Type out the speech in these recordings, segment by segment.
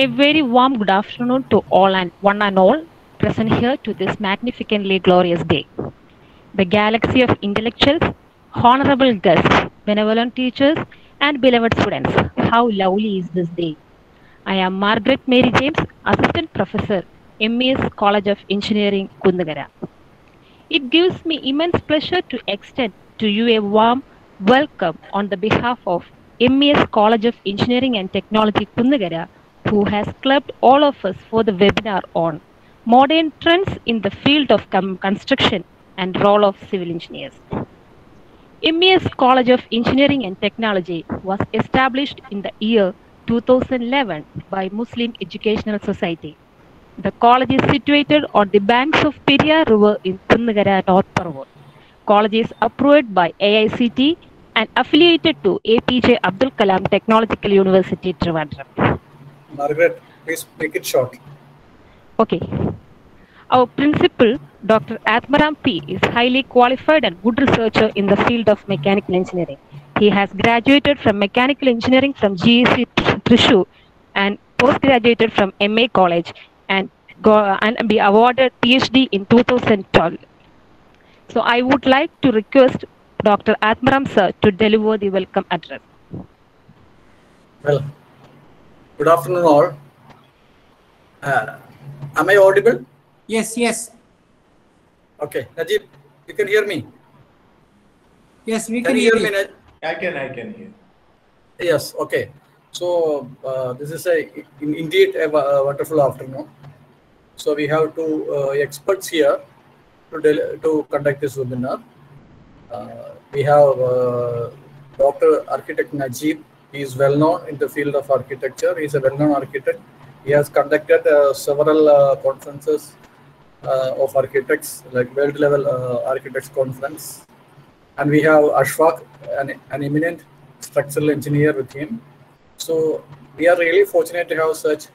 A very warm good afternoon to all and one and all present here to this magnificently glorious day. The galaxy of intellectuals, honorable guests, benevolent teachers, and beloved students. How lovely is this day! I am Margaret Mary James, Assistant Professor, MES College of Engineering, Kundagara. It gives me immense pleasure to extend to you a warm welcome on the behalf of MES College of Engineering and Technology, Kundagara, who has clubbed all of us for the webinar on modern trends in the field of construction and role of civil engineers. MES College of Engineering and Technology was established in the year 2011 by Muslim Educational Society. The college is situated on the banks of Periyar River in Kundagara, North Parvoor. College is approved by AICT and affiliated to APJ Abdul Kalam Technological University, Trivandrum. Margaret, please make it short. Okay. Our principal, Dr. Atmaram P., is highly qualified and good researcher in the field of mechanical engineering. He has graduated from mechanical engineering from GEC Thrissur and postgraduated from MA College and be awarded PhD in 2012. So I would like to request Dr. Atmaram sir to deliver the welcome address. Well, good afternoon all. Am I audible? Yes, yes. Okay, Najib, you can hear me? Yes, we can hear me. I can hear. Yes, okay. So this is indeed a wonderful afternoon. So we have two experts here to conduct this webinar. We have Dr. Architect Najib. He is well known in the field of architecture. He is a well-known architect. He has conducted several conferences of architects, like world-level architects conference. And we have Ashfaq, an eminent structural engineer with him. So we are really fortunate to have such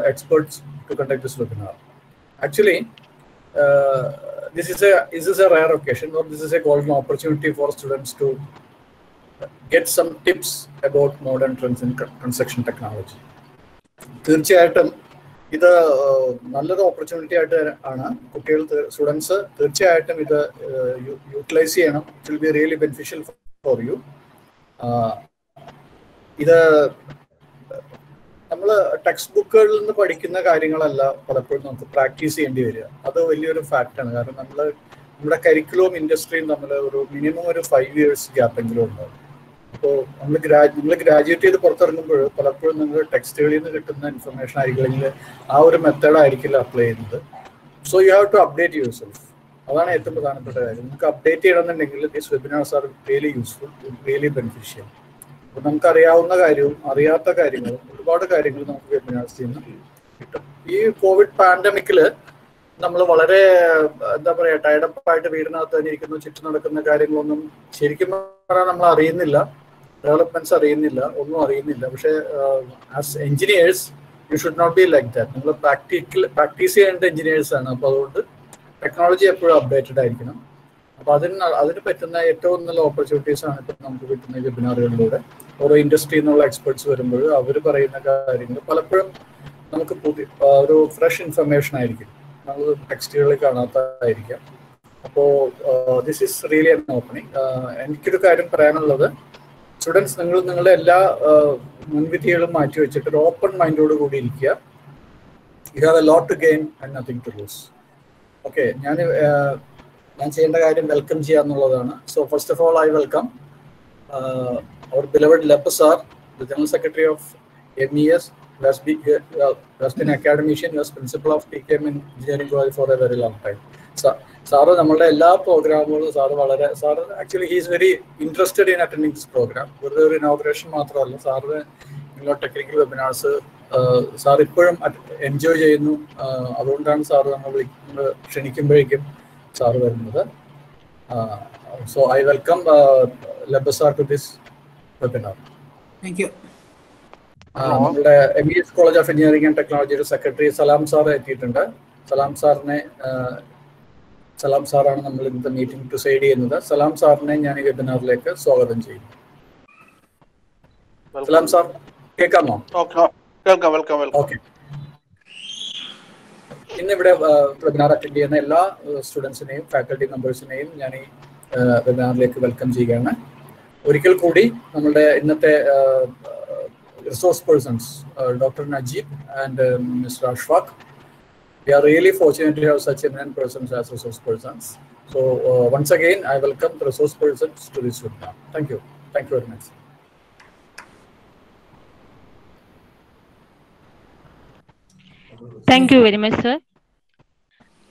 experts to conduct this webinar. Actually, this is a rare occasion, or this is a golden opportunity for students to get some tips about modern trends in construction technology. തീർച്ചയായിട്ടും ഇത് നല്ലൊരു opportunity ആണ് കുട്ടികൾ students തീർച്ചയായിട്ടും ഇത് utilise ചെയ്യണം. It will be really beneficial for you. ഇത് നമ്മൾ ടെക്സ്റ്റ് ബുക്കുകളിൽ നിന്ന് പഠിക്കുന്ന കാര്യങ്ങളല്ല പലപ്പോഴും നമുക്ക് പ്രാക്ടീസ് ചെയ്യേണ്ടി വരിക. അത് വലിയൊരു ഫാക്റ്റാണ്. കാരണം നമ്മുടെ കരിക്കുലവും ഇൻഡസ്ട്രിയും തമ്മിൽ ഒരു മിനിമം ഒരു 5 years ഗ്യാപ്പെങ്കിലും ഉണ്ടാവും. അപ്പോൾ നിങ്ങൾ ഗ്രാജുവേറ്റ് ചെയ്ത് പുറത്തിറങ്ങുമ്പോൾ പലപ്പോഴും നിങ്ങൾ ടെക്സ്റ്റുകളിൽ നിന്ന് കിട്ടുന്ന ഇൻഫർമേഷൻ ആയിരിക്കും, അല്ലെങ്കിൽ ആ ഒരു മെത്തേഡ് ആയിരിക്കില്ല അപ്ലൈ ചെയ്യുന്നത്. So you have to update yourself. അതാണ് ഏറ്റവും പ്രധാനപ്പെട്ട കാര്യം. നിങ്ങൾക്ക് അപ്ഡേറ്റ് ചെയ്യണമെന്നുണ്ടെങ്കിൽ these webinars are really useful, really beneficial. അപ്പോൾ നമുക്ക് അറിയാവുന്ന കാര്യവും അറിയാത്ത കാര്യങ്ങളും ഒരുപാട് കാര്യങ്ങൾ നമുക്ക് വെബിനാർസിൽ നിന്ന് കിട്ടും. ഈ കോവിഡ് പാൻഡമിക്കിൽ നമ്മൾ വളരെ എന്താ പറയുക ടൈഡപ്പായിട്ട് വീടിനകത്ത് തന്നെ ഇരിക്കുന്നു. ചുറ്റും നടക്കുന്ന കാര്യങ്ങളൊന്നും ശരിക്കും പറഞ്ഞാൽ നമ്മൾ അറിയുന്നില്ല, ഡെവലപ്മെന്റ്സ് അറിയുന്നില്ല, ഒന്നും അറിയുന്നില്ല. പക്ഷേ as engineers you should not be like that. നമ്മൾ പ്രാക്ടീസ് ചെയ്യേണ്ട എഞ്ചിനീയേഴ്സ് ആണ്. അപ്പോൾ അതുകൊണ്ട് ടെക്നോളജി എപ്പോഴും അപ്ഡേറ്റഡ് ആയിരിക്കണം. അപ്പോൾ അതിന് പറ്റുന്ന ഏറ്റവും നല്ല ഓപ്പർച്യൂണിറ്റീസ് ആണ് ഇപ്പം നമുക്ക് കിട്ടുന്ന വെബിനാറുകളിലൂടെ. ഓരോ ഇൻഡസ്ട്രിയിൽ നിന്നുള്ള എക്സ്പെർട്സ് വരുമ്പോൾ അവർ പറയുന്ന കാര്യങ്ങൾ പലപ്പോഴും നമുക്ക് ഒരു ഫ്രഷ് ഇൻഫർമേഷൻ ആയിരിക്കും, നമ്മൾ ടെക്സ്റ്റുകളിൽ കാണാത്തതായിരിക്കാം. അപ്പോൾ this is really an opening. എനിക്കൊരു കാര്യം പറയാനുള്ളത്, സ്റ്റുഡൻസ് നിങ്ങളുടെ എല്ലാ മുൻവിധികളും മാറ്റി വെച്ചിട്ട് ഒരു ഓപ്പൺ മൈൻഡോട് കൂടി ഇരിക്കുക. You have a lot to gain and nothing to lose. Okay, ഞാൻ ചെയ്യേണ്ട കാര്യം വെൽക്കം ചെയ്യുക എന്നുള്ളതാണ്. So first of all I welcome our beloved Lepa sir, the General Secretary of MES, who has been academician, who was principal of TKM Engineering College for a very long time. Sir നമ്മളുടെ എല്ലാ പ്രോഗ്രാമുകളും sir actually he is very interested in attending this program. വെറുതെ ഒരു inauguration മാത്രമല്ല, സാറിന് നിങ്ങളുടെ technical webinars sir ഇപ്പോഴും enjoy ചെയ്യുന്നു. അതുകൊണ്ടാണ് സാറ് നമ്മൾ ക്ഷണിക്കുമ്പോഴേക്കും സാറ് വരുന്നത്. So I welcome Lepa sir to this webinar. Thank you. നമ്മുടെ MES college of engineering and ടെക്നോളജിയുടെ സെക്രട്ടറി സലാം സാർ എത്തിയിട്ടുണ്ട്. സലാം സാറാണ് നമ്മൾ ഇന്നത്തെ മീറ്റിംഗ് പ്രിസൈഡ് ചെയ്യുന്നത്. സലാം സാറിനെ ഞാൻ ഈ വെബിനാറിലേക്ക് സ്വാഗതം ചെയ്യുന്നു. സലാം സാർ കേൾക്കാമോ? വെൽക്കം. ഓക്കെ, ഇന്നിവിടെ വെബിനാർ അറ്റൻഡ് ചെയ്യുന്ന എല്ലാ സ്റ്റുഡൻസിനെയും ഫാക്കൽറ്റി മെമ്പേഴ്സിനെയും ഞാൻ ഈ വെബിനാറിലേക്ക് വെൽക്കം ചെയ്യുകയാണ്. ഒരിക്കൽ കൂടി നമ്മളുടെ ഇന്നത്തെ resource persons doctor Najeeb and mister Ashfaq, we are really fortunate to have such eminent persons as resource persons. So once again, I welcome the resource persons to this webinar. Thank you very much. Thank you very much, sir.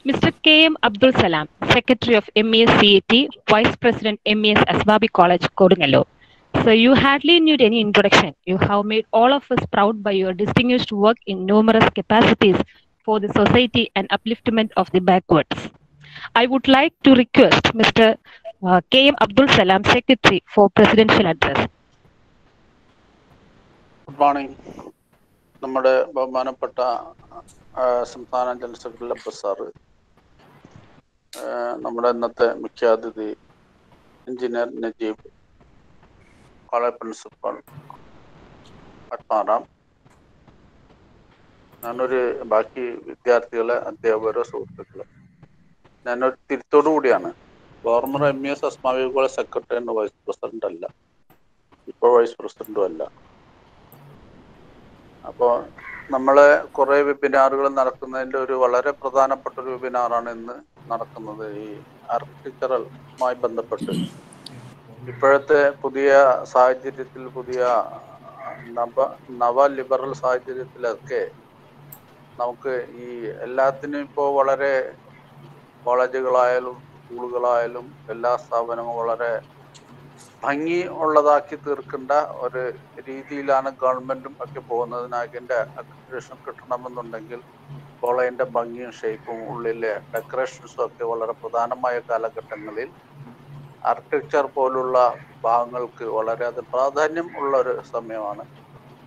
Mr. K.M. Abdul Salam, Secretary of MES CET, Vice President MES Asbabi College, Kodungalur. So you hardly need any introduction. You have made all of us proud by your distinguished work in numerous capacities for the society and upliftment of the backwards. I would like to request Mr. K.M. Abdul Salam, Secretary, for Presidential Address. Good morning. നമ്മുടെ ബഹുമാനപ്പെട്ട സംസ്ഥാന general secretary Abbas sir, നമ്മുടെ ഇന്നത്തെ മുഖ്യാതിഥി engineer Najeeb, college principal Padmaram, ഞാനൊരു ബാക്കി വിദ്യാർത്ഥികളെ, അധ്യാപകരെ, സുഹൃത്തുക്കളെ, ഞാനൊരു തിരുത്തോടു കൂടിയാണ്. Former MES Asmabi college secretary and vice president അല്ല, ഇപ്പോൾ വൈസ് പ്രസിഡന്റും അല്ല. അപ്പോൾ നമ്മളെ കുറേ വെബിനാറുകൾ നടക്കുന്നതിൻ്റെ ഒരു വളരെ പ്രധാനപ്പെട്ട ഒരു വെബിനാറാണ് ഇന്ന് നടക്കുന്നത്. ഈ ആർക്കിടെക്ചറലുമായി ബന്ധപ്പെട്ട് ഇപ്പോഴത്തെ പുതിയ സാഹചര്യത്തിൽ, പുതിയ നവ ലിബറൽ സാഹചര്യത്തിലൊക്കെ നമുക്ക് ഈ എല്ലാത്തിനും ഇപ്പോൾ വളരെ കോളേജുകളായാലും സ്കൂളുകളായാലും എല്ലാ സ്ഥാപനങ്ങളും വളരെ ഭംഗി ഉള്ളതാക്കി തീർക്കേണ്ട ഒരു രീതിയിലാണ് ഗവൺമെന്റും ഒക്കെ പോകുന്നതിനായി. അതിൻ്റെ അക്രഡിറ്റേഷൻ കിട്ടണമെന്നുണ്ടെങ്കിൽ കോളേജിൻ്റെ ഭംഗിയും ഷേപ്പും ഉള്ളിലെ ഡെക്കറേഷൻസും ഒക്കെ വളരെ പ്രധാനമായ കാലഘട്ടങ്ങളിൽ ആർക്കിടെക്ചർ പോലുള്ള ഭാഗങ്ങൾക്ക് വളരെ അത് പ്രാധാന്യം ഉള്ള ഒരു സമയമാണ്.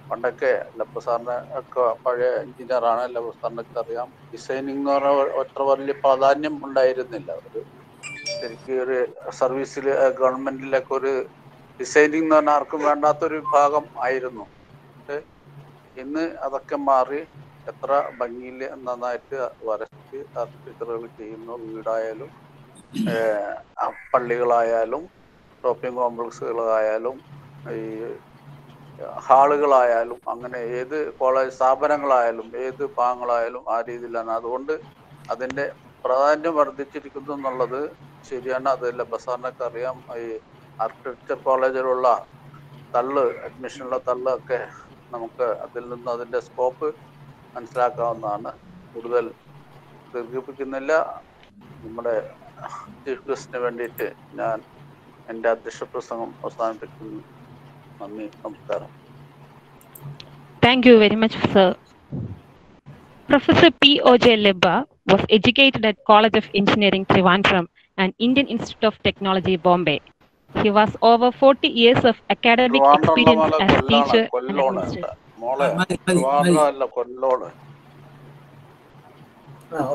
പണ്ടൊക്കെ ലബ്ബ സാറിന് ഒക്കെ പഴയ എഞ്ചിനീയറാണ്, ലബ്ബ സാറിനൊക്കെ അറിയാം, ഡിസൈനിങ് എന്ന് പറഞ്ഞാൽ അത്ര വലിയ പ്രാധാന്യം ഉണ്ടായിരുന്നില്ല. ഒരു ശരിക്കും ഒരു സർവീസിൽ ഗവൺമെന്റിലൊക്കെ ഒരു ഡിസൈനിങ് എന്ന് പറഞ്ഞാൽ ആർക്കും വേണ്ടാത്തൊരു വിഭാഗം ആയിരുന്നു. ഇന്ന് അതൊക്കെ മാറി എത്ര ഭംഗിയിൽ നന്നായിട്ട് വരച്ച് ആർക്കിടെക്ചറുകൾ ചെയ്യുന്നു. വീടായാലും പള്ളികളായാലും ഷോപ്പിംഗ് കോംപ്ലക്സുകളായാലും ഈ ഹാളുകളായാലും അങ്ങനെ ഏത് കോളേജ് സ്ഥാപനങ്ങളായാലും ഏത് ഭാഗങ്ങളായാലും ആ രീതിയിലാണ്. അതുകൊണ്ട് അതിൻ്റെ പ്രാധാന്യം വർദ്ധിച്ചിരിക്കുന്നു എന്നുള്ളത് ശരിയാണ്. അത് ലബ്ബസാറിനൊക്കെ അറിയാം. ഈ ആർക്കിടെക്ചർ കോളേജിലുള്ള അഡ്മിഷനുള്ള തള്ളൊക്കെ നമുക്ക് അതിൽ നിന്ന് അതിൻ്റെ സ്കോപ്പ് മനസ്സിലാക്കാവുന്നതാണ്. കൂടുതൽ ദീർഘിപ്പിക്കുന്നില്ല. നമ്മുടെ ചീഫ് ഗസ്റ്റിന് വേണ്ടിയിട്ട് ഞാൻ എൻ്റെ അധ്യക്ഷ പ്രസംഗം അവസാനിപ്പിക്കുന്നു. നന്ദി, നമസ്കാരം. Thank you very much, sir. Professor P.O.J. Lebba was educated at College of Engineering, Trivandrum and Indian Institute of Technology, Bombay. He was over 40 years of academic experience as teacher and administrator.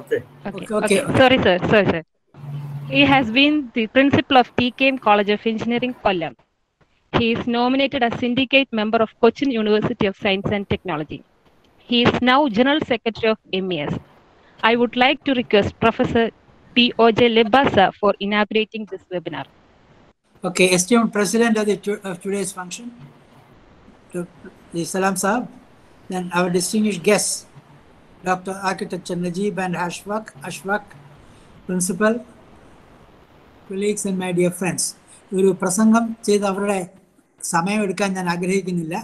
Okay. Sorry, sir. He has been the principal of TKM College of Engineering, Kollam. He is nominated as syndicate member of Cochin University of Science and Technology. He is now General Secretary of MES. I would like to request Professor P.O.J. Lebba sir for inaugurating this webinar. Okay, esteemed President of today's function, the Salam Sahab, then our distinguished guests, Dr. Architecture Najib and Ashfaq, Principal, colleagues and my dear friends. ഒരു പ്രസംഗം ചെയ്ത് അവരുടെ സമയമെടുക്കാൻ ഞാൻ ആഗ്രഹിക്കുന്നില്ല.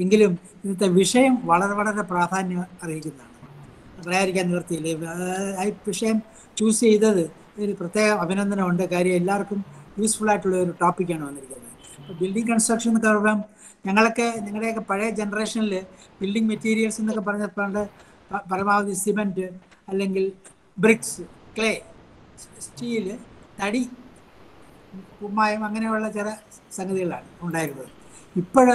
എങ്കിലും ഇന്നത്തെ വിഷയം വളരെ വളരെ പ്രാധാന്യം അറിയിക്കുന്നതാണ്. പറയാതിരിക്കാൻ നിവൃത്തിയില്ല. ഈ വിഷയം ചൂസ് ചെയ്തത് ഒരു പ്രത്യേക അഭിനന്ദനമുണ്ട്. കാര്യം എല്ലാവർക്കും യൂസ്ഫുൾ ആയിട്ടുള്ള ഒരു ടോപ്പിക്കാണ് വന്നിരിക്കുന്നത്. ഇപ്പോൾ ബിൽഡിംഗ് കൺസ്ട്രക്ഷൻ എന്നൊക്കെ പറയുമ്പം ഞങ്ങളുടെയൊക്കെ പഴയ ജനറേഷനിൽ ബിൽഡിംഗ് മെറ്റീരിയൽസ് എന്നൊക്കെ പറഞ്ഞപ്പോൾ പരമാവധി സിമെൻറ്റ് അല്ലെങ്കിൽ ബ്രിക്സ്, ക്ലേ, സ്റ്റീല്, തടി, കുമ്മായം അങ്ങനെയുള്ള ചില സംഗതികളാണ് ഉണ്ടായിരുന്നത്. ഇപ്പോൾ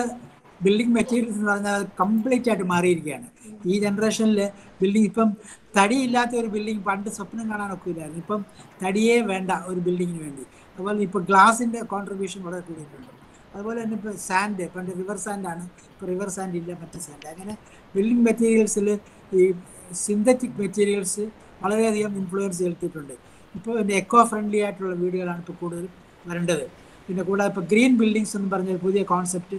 ബിൽഡിംഗ് മെറ്റീരിയൽസ് എന്ന് പറഞ്ഞാൽ കംപ്ലീറ്റ് ആയിട്ട് മാറിയിരിക്കുകയാണ്. ഈ ജനറേഷനിൽ ബിൽഡിംഗ് ഇപ്പം തടിയില്ലാത്ത ഒരു ബിൽഡിംഗ് പണ്ട് സ്വപ്നം കാണാനൊക്കെ ഇല്ലായിരുന്നു. ഇപ്പം തടിയേ വേണ്ട ഒരു ബിൽഡിങ്ങിന് വേണ്ടി. അതുപോലെ ഇപ്പോൾ ഗ്ലാസിൻ്റെ കോൺട്രിബ്യൂഷൻ വളരെ കൂടിയിട്ടുണ്ട്. അതുപോലെ തന്നെ ഇപ്പോൾ സാൻഡ്, പണ്ട് റിവർ സാൻഡാണ്, ഇപ്പോൾ റിവർ സാൻഡ് ഇല്ല, മറ്റ് സാൻഡ്. അങ്ങനെ ബിൽഡിംഗ് മെറ്റീരിയൽസിൽ ഈ സിന്തറ്റിക് മെറ്റീരിയൽസ് വളരെയധികം ഇൻഫ്ലുവൻസ് ചെലുത്തിയിട്ടുണ്ട്. ഇപ്പോൾ പിന്നെ എക്കോ ഫ്രണ്ട്ലി ആയിട്ടുള്ള വീടുകളാണ് ഇപ്പോൾ കൂടുതലും വരേണ്ടത്. പിന്നെ കൂടാതെ ഇപ്പോൾ ഗ്രീൻ ബിൽഡിങ്സ് എന്ന് പറഞ്ഞൊരു പുതിയ കോൺസെപ്റ്റ്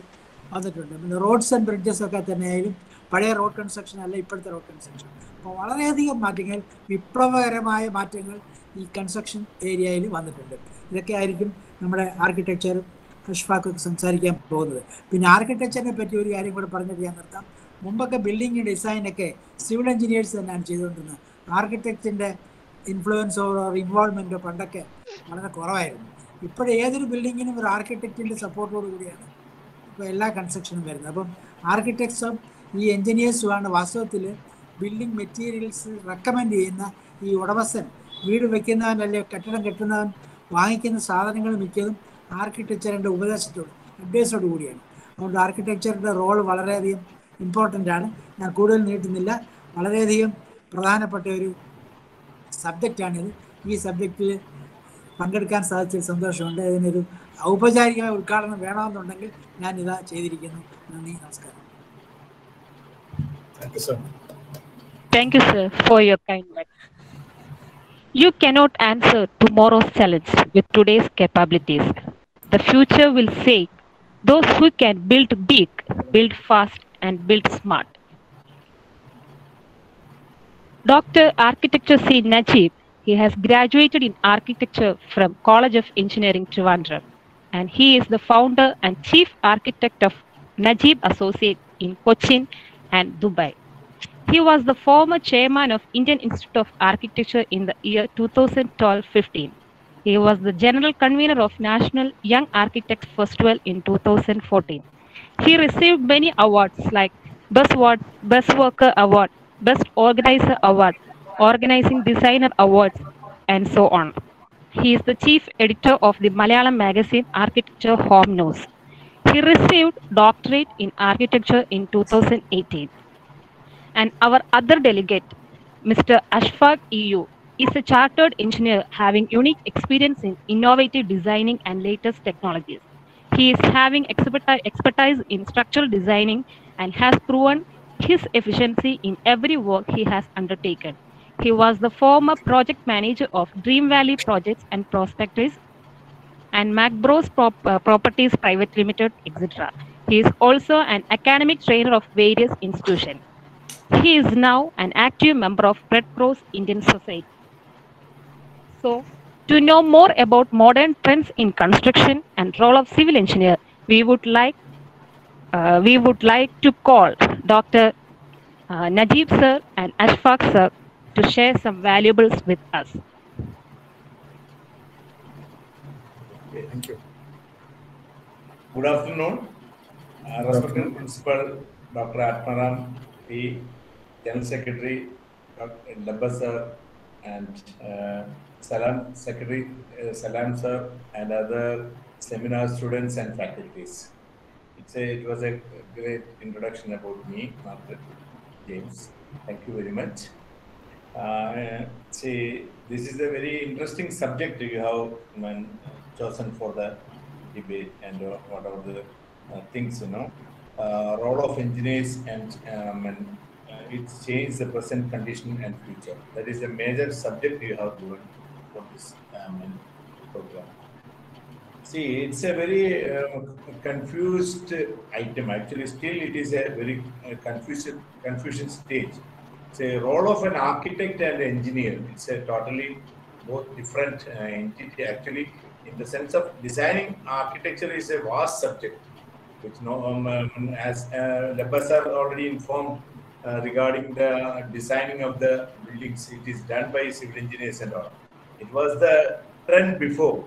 വന്നിട്ടുണ്ട്. പിന്നെ റോഡ്സ് ആൻഡ് ബ്രിഡ്ജസ് ഒക്കെ തന്നെയായാലും പഴയ റോഡ് കൺസ്ട്രക്ഷൻ അല്ല ഇപ്പോഴത്തെ റോഡ് കൺസ്ട്രക്ഷൻ. അപ്പോൾ വളരെയധികം മാറ്റങ്ങൾ, വിപ്ലവകരമായ മാറ്റങ്ങൾ ഈ കൺസ്ട്രക്ഷൻ ഏരിയയിൽ വന്നിട്ടുണ്ട്. ഇതൊക്കെ ആയിരിക്കും നമ്മുടെ ആർക്കിടെക്ചർ അഷ്ഫാഖ് സംസാരിക്കാൻ പോകുന്നത്. പിന്നെ ആർക്കിടെക്ചറിനെ പറ്റി ഒരു കാര്യം കൂടെ പറഞ്ഞിട്ട് ഞാൻ നിർത്താം. മുമ്പൊക്കെ ബിൽഡിംഗ് ഡിസൈനൊക്കെ സിവിൽ എഞ്ചിനീയേഴ്സ് തന്നെയാണ് ചെയ്തുകൊണ്ടിരുന്നത്. ആർക്കിടെക്റ്റിൻ്റെ ഇൻഫ്ലുവൻസോ ഇൻവോൾവ്മെൻറ്റോ പണ്ടൊക്കെ വളരെ കുറവായിരുന്നു. ഇപ്പോൾ ഏതൊരു ബിൽഡിങ്ങിനും ഒരു ആർക്കിടെക്റ്റിൻ്റെ സപ്പോർട്ടോട് കൂടിയാണ് ഇപ്പോൾ എല്ലാ കൺസ്ട്രക്ഷനും വരുന്നത്. അപ്പം ആർക്കിടെക്ട്സും ഈ എൻജിനീയേഴ്സുമാണ് വാസ്തവത്തിൽ ബിൽഡിംഗ് മെറ്റീരിയൽസ് റെക്കമെൻഡ് ചെയ്യുന്ന ഈ ഉടമസ്ഥൻ. വീട് വയ്ക്കുന്നവൻ അല്ലെങ്കിൽ കെട്ടിടം കെട്ടുന്നവൻ വാങ്ങിക്കുന്ന സാധനങ്ങൾ മിക്കതും ആർക്കിടെക്ചറിൻ്റെ അഡ്വൈസോട് കൂടിയാണ്. അതുകൊണ്ട് ആർക്കിടെക്ചറിൻ്റെ റോൾ വളരെയധികം ഇമ്പോർട്ടൻ്റ് ആണ്. ഞാൻ കൂടുതൽ നീട്ടുന്നില്ല. വളരെയധികം പ്രധാനപ്പെട്ട ഒരു സബ്ജക്റ്റാണിത്. ഈ സബ്ജക്റ്റിൽ പങ്കെടുക്കാൻ സാധിച്ചതിൽ സന്തോഷമുണ്ട്. ഇതിനൊരു ഔപചാരികമായ ഉദ്ഘാടനം വേണമെന്നുണ്ടെങ്കിൽ ഞാൻ ഇതാ ചെയ്തിരിക്കുന്നു. നന്ദി, നമസ്കാരം. Thank you, sir, for your kind words. You cannot answer tomorrow's challenge with today's capabilities. The future will say those who can build big, build fast, and build smart. Dr. Architecture C. Najib, he has graduated in architecture from College of Engineering, Trivandrum, and he is the founder and chief architect of Najib Associate in Cochin and Dubai. He was the former chairman of Indian Institute of Architecture in the year 2012-15. He was the general convener of National Young Architects Festival in 2014. He received many awards like Best Worker Award, Best Organizer Award, Organizing Designer Awards, and so on. He is the chief editor of the Malayalam magazine Architecture Home News. He received doctorate in architecture in 2018. And our other delegate, Mr. Ashfaq EU, is a chartered engineer having unique experience in innovative designing and latest technologies. He is having expertise in structural designing and has proven his efficiency in every work he has undertaken. He was the former project manager of Dream Valley Projects and Prospectors and MacBros Properties Private Limited, etc. He is also an academic trainer of various institutions. He is now an active member of Red Cross Indian Society. So, to know more about modern trends in construction and role of civil engineer, we would like to call Dr. Najib sir and Ashfaq sir to share some valuables with us. Okay, thank you. Good afternoon. Respected Principal Dr. Atmaram P, General Secretary Dr. Labba sir, and Salam Secretary Salam sir, and other seminar students and faculties. It was a great introduction about me, Margaret James. Thank you very much. See, this is a very interesting subject you have chosen for the debate, and whatever the things, role of engineers and it's changed the present condition and future. That is a major subject you have given for this program. See, it's a very confused item. Actually, still it is a very confusion stage. It's a role of an architect and engineer. It's a totally both different entity. Actually, in the sense of designing, architecture is a vast subject, which as Labba sir already informed regarding the designing of the buildings, it is done by civil engineers and all. It was the trend before.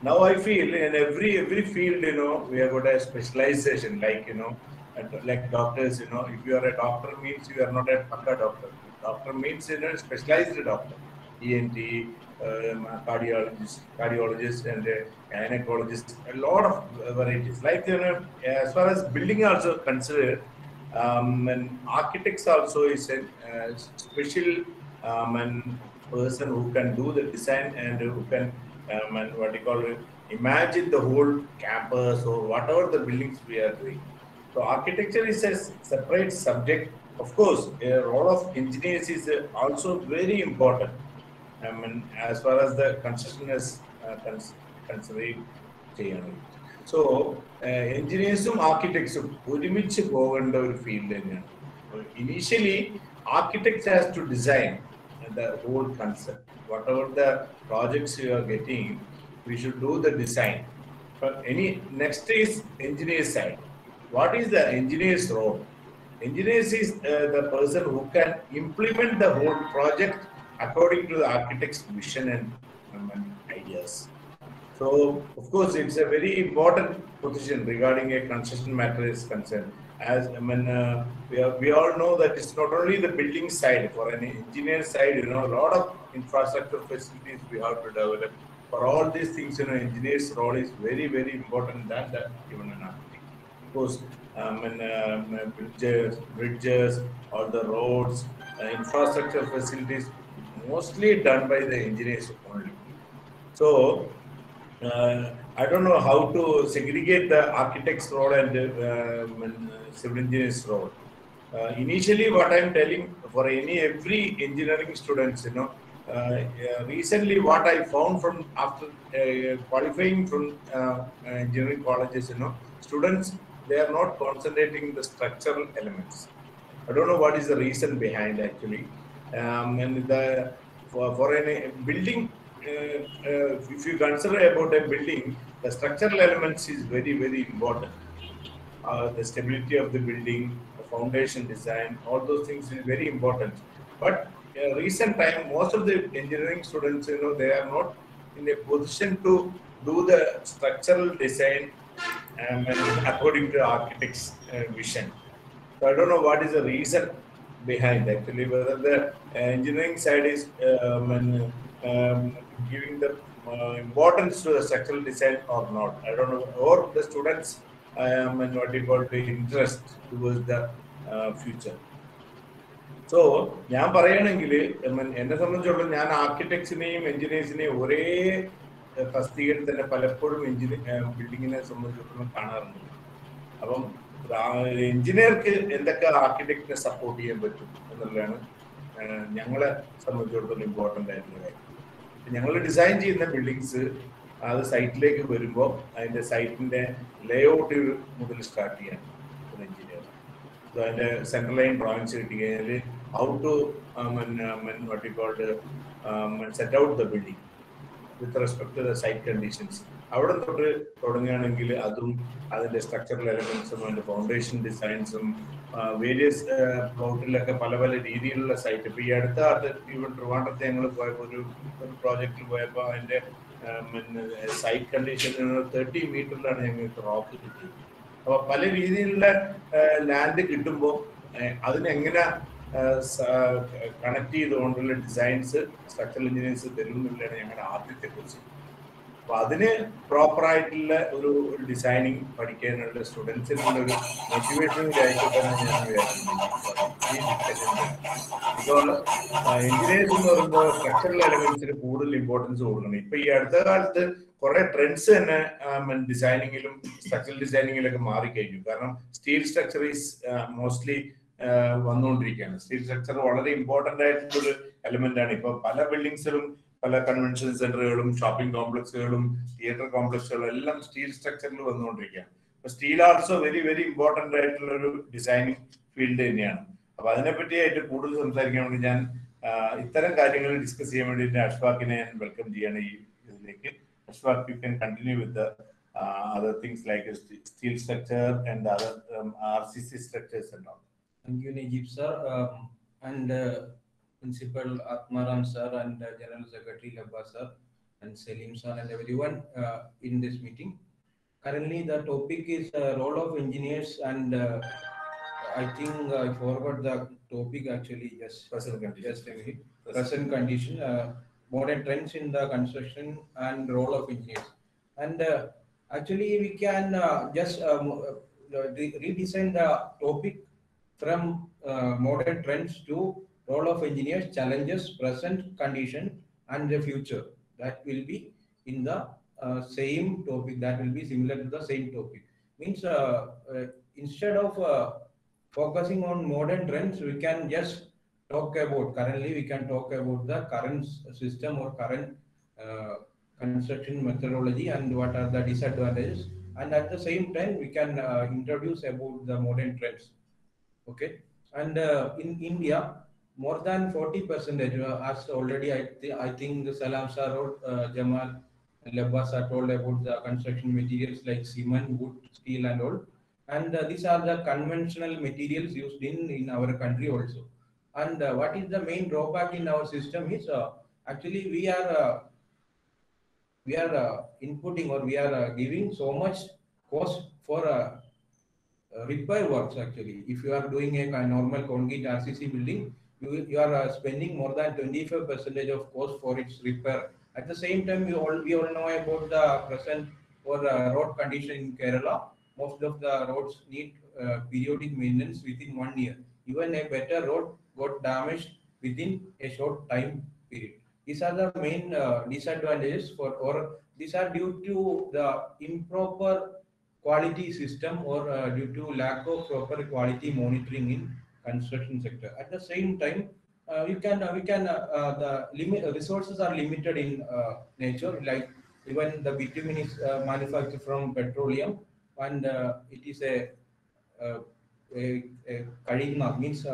Now I feel in every field, we have got a specialization, like doctors, if you are a doctor means you are not a Pakka doctor. Doctor means specialized doctor, ENT, cardiologist and gynecologist, a lot of varieties. Like, as far as building also considered, and architects also is a special person who can do the design and who can imagine the whole campus or whatever the buildings we are doing. So architecture is a separate subject. Of course, a role of engineers is also very important. I mean, as far as the construction is considering. So, engineers architects ഒരുമിച്ച് പോകേണ്ട ഒരു field തന്നെയാണ്. Initially, architects has to design the whole concept. Whatever the projects you are getting, we should do the design. But next is engineer side. What is the engineer's role? Engineers is the person who can implement the whole project according to the architect's vision and ideas. So, of course, it's a very important position regarding a construction matter is concerned. As we all know that it's not only the building side. For an engineer side, a lot of infrastructure facilities we have to develop. For all these things, engineer's role is very, very important than even an architect. Of course, bridges, all the roads, infrastructure facilities, mostly done by the engineers only. So, I don't know how to segregate the architect's role and civil engineer's role. Initially, what I'm telling for every engineering students, recently what I found from after qualifying from engineering colleges, students, they are not concentrating the structural elements. I don't know what is the reason behind actually. And for a building, if you consider about a building, the structural elements is very, very important. The stability of the building, the foundation design, all those things is very important. But recent time, most of the engineering students, they are not in a position to do the structural design according to architect's vision. So I don't know what is the reason behind actually, whether the engineering side is giving the importance to the structural design or not. I don't know. Or the students what you call the interest towards the future. So, ഞാൻ പറയുകയാണെങ്കിൽ എന്നെ സംബന്ധിച്ചോളം ഞാൻ ആർക്കിടെക്ട്സിനെയും എഞ്ചിനീയേഴ്സിനെയും ഒരേ തസ്തികയിൽ തന്നെ പലപ്പോഴും ബിൽഡിങ്ങിനെ സംബന്ധിച്ചിടത്തോളം കാണാറുണ്ട്. അപ്പം എഞ്ചിനീയർക്ക് എന്തൊക്കെ ആർക്കിടെക്റ്റിനെ സപ്പോർട്ട് ചെയ്യാൻ പറ്റും എന്നുള്ളതാണ് ഞങ്ങളെ സംബന്ധിച്ചിടത്തോളം ഇമ്പോർട്ടൻ്റ് ആയിട്ടുള്ള കാര്യം. ഞങ്ങൾ ഡിസൈൻ ചെയ്യുന്ന ബിൽഡിങ്സ് അത് സൈറ്റിലേക്ക് വരുമ്പോൾ അതിൻ്റെ സൈറ്റിൻ്റെ ലേഔട്ട് മുതൽ സ്റ്റാർട്ട് ചെയ്യാൻ ഒരു എഞ്ചിനീയർ. സോ അതിൻ്റെ സെൻട്രൽ ലൈൻ ഡ്രോയിങ്സ് കിട്ടി കഴിഞ്ഞാൽ how to what you called set out the building with respect to the site conditions. അവിടെ തൊട്ട് തുടങ്ങുകയാണെങ്കിൽ അതും അതിൻ്റെ സ്ട്രക്ചറൽ എലമെന്റ്സും അതിൻ്റെ ഫൗണ്ടേഷൻ ഡിസൈൻസും വേരിയസ് പ്ലോട്ടിലൊക്കെ പല പല രീതിയിലുള്ള സൈറ്റ്. ഇപ്പോൾ ഈ അടുത്ത ഈവൻ ട്രിവാൻഡ്രത്ത് ഞങ്ങൾ പോയപ്പോൾ ഒരു പ്രോജക്റ്റിൽ പോയപ്പോൾ അതിൻ്റെ സൈറ്റ് കണ്ടീഷൻ 30 മീറ്ററിലാണ് ഞങ്ങൾക്ക് റോക്ക് കിട്ടിയത്. അപ്പോൾ പല രീതിയിലുള്ള ലാൻഡ് കിട്ടുമ്പോൾ അതിനെങ്ങനെ കണക്ട് ചെയ്തുകൊണ്ടുള്ള ഡിസൈൻസ് സ്ട്രക്ചറൽ എഞ്ചിനീയേഴ്സ് തരുന്നില്ലാണ് ഞങ്ങളുടെ ആദ്യത്തെ കുറിച്ച്. അപ്പൊ അതിന് പ്രോപ്പർ ആയിട്ടുള്ള ഒരു ഡിസൈനിങ് പഠിക്കാനുള്ള സ്റ്റുഡൻസിനുള്ള ഒരു മോട്ടിവേഷനിങ് ആയിട്ടാണ് ഞാൻ എഞ്ചിനീയേഴ്സ് എന്ന് പറയുമ്പോൾ സ്ട്രക്ചറൽ എലമെന്റ്സിന് കൂടുതൽ ഇമ്പോർട്ടൻസ് കൊടുക്കണം. ഇപ്പൊ ഈ അടുത്ത കാലത്ത് കുറെ ട്രെൻഡ്സ് തന്നെ ഡിസൈനിങ്ങിലും സ്ട്രക്ചറൽ ഡിസൈനിങ്ങിലൊക്കെ മാറിക്കഴിഞ്ഞു. കാരണം സ്റ്റീൽ സ്ട്രക്ചർ ഈസ് മോസ്റ്റ്ലി വന്നുകൊണ്ടിരിക്കുകയാണ്. സ്റ്റീൽ സ്ട്രക്ചർ വളരെ ഇമ്പോർട്ടന്റ് ആയിട്ടുള്ളൊരു എലമെന്റ് ആണ്. ഇപ്പൊ പല ബിൽഡിങ്സിലും പല കൺവെൻഷൻ സെന്ററുകളും ഷോപ്പിംഗ് കോംപ്ലക്സുകളും തിയേറ്റർ കോംപ്ലക്സുകളും എല്ലാം സ്റ്റീൽ സ്ട്രക്ചറിൽ വന്നുകൊണ്ടിരിക്കുകയാണ്. അപ്പൊ steel also very very important ആയിട്ടുള്ള ഒരു ഡിസൈനിങ് ഫീൽഡ് തന്നെയാണ്. അപ്പൊ അതിനെപ്പറ്റിയായിട്ട് കൂടുതൽ സംസാരിക്കാൻ വേണ്ടി ഞാൻ ഇത്തരം കാര്യങ്ങൾ ഡിസ്കസ് ചെയ്യാൻ വേണ്ടിയിട്ട് അഷ്ഫാഖിനെ ഞാൻ വെൽക്കം ചെയ്യാണ് ഈ ഇതിലേക്ക്. Ashfaq, you can continue with other things like steel structure and other RCC structures and all. Thank you, Najib sir, and Principal Atmaram sir, and General Secretary Labba sir, and Selim sir, and everyone in this meeting. Currently, the topic is role of engineers, and I think I forgot the topic actually. Just present condition, modern trends in the construction and role of engineers. And actually, we can just redesign the topic from modern trends to role of engineers, challenges, present condition, and the future. That will be in the same topic, that will be similar to the same topic. Means instead of focusing on modern trends, we can just talk about, currently we can talk about the current system or current construction methodology and what are the disadvantages, and at the same time we can introduce about the modern trends. Okay, and in India, more than 40%, as already I think Salam Sir or Jamal Labbas are told about the construction materials like cement, wood, steel and all. And these are the conventional materials used in our country also. And what is the main drawback in our system is actually we are inputting, or we are giving so much cost for repair works. Actually, if you are doing a normal concrete RCC building, you are spending more than 25% of cost for its repair. At the same time, we all know about the present or road condition in Kerala. Most of the roads need periodic maintenance within 1 year. Even a better road got damaged within a short time period. These are the main disadvantages or these are due to the improper quality system or due to lack of proper quality monitoring in construction sector. At the same time, the resources are limited in nature. Like even the bitumen is manufactured from petroleum, and it is a കഴിയുന്ന means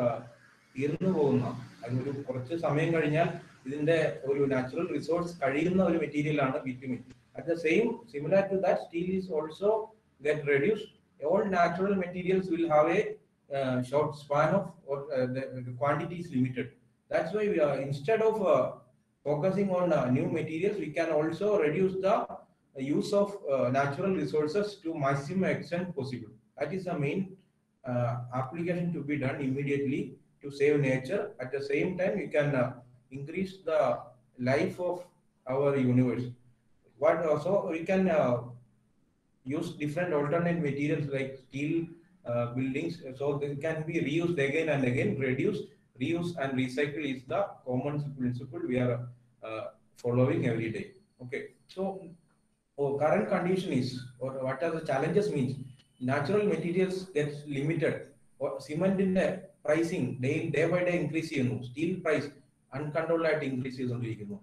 തീർന്നു പോകുന്ന അതൊരു കുറച്ച് സമയം കഴിഞ്ഞാൽ ഇതിന്റെ ഒരു natural resource കഴിയുന്ന ഒരു മെറ്റീരിയൽ ആണ് bitumen. At the same, similar to that, steel is also get reduced. All natural materials will have a short span of, or the quantity is limited. That's why we are, instead of focusing on new materials, we can also reduce the use of natural resources to maximum extent possible. That is the main application to be done immediately to save nature. At the same time, we can increase the life of our universe. What also we can use different alternate materials like steel buildings, so they can be reused again and again. Reuse and recycle is the common principle we are following every day. Okay, so current condition is, or what are the challenges means, natural materials gets limited, or cement in the pricing day by day increase ചെയ്യുന്നു, steel price uncontrolled ആയിട്ട് increase ചെയ്തുകൊണ്ടിരിക്കുന്നു.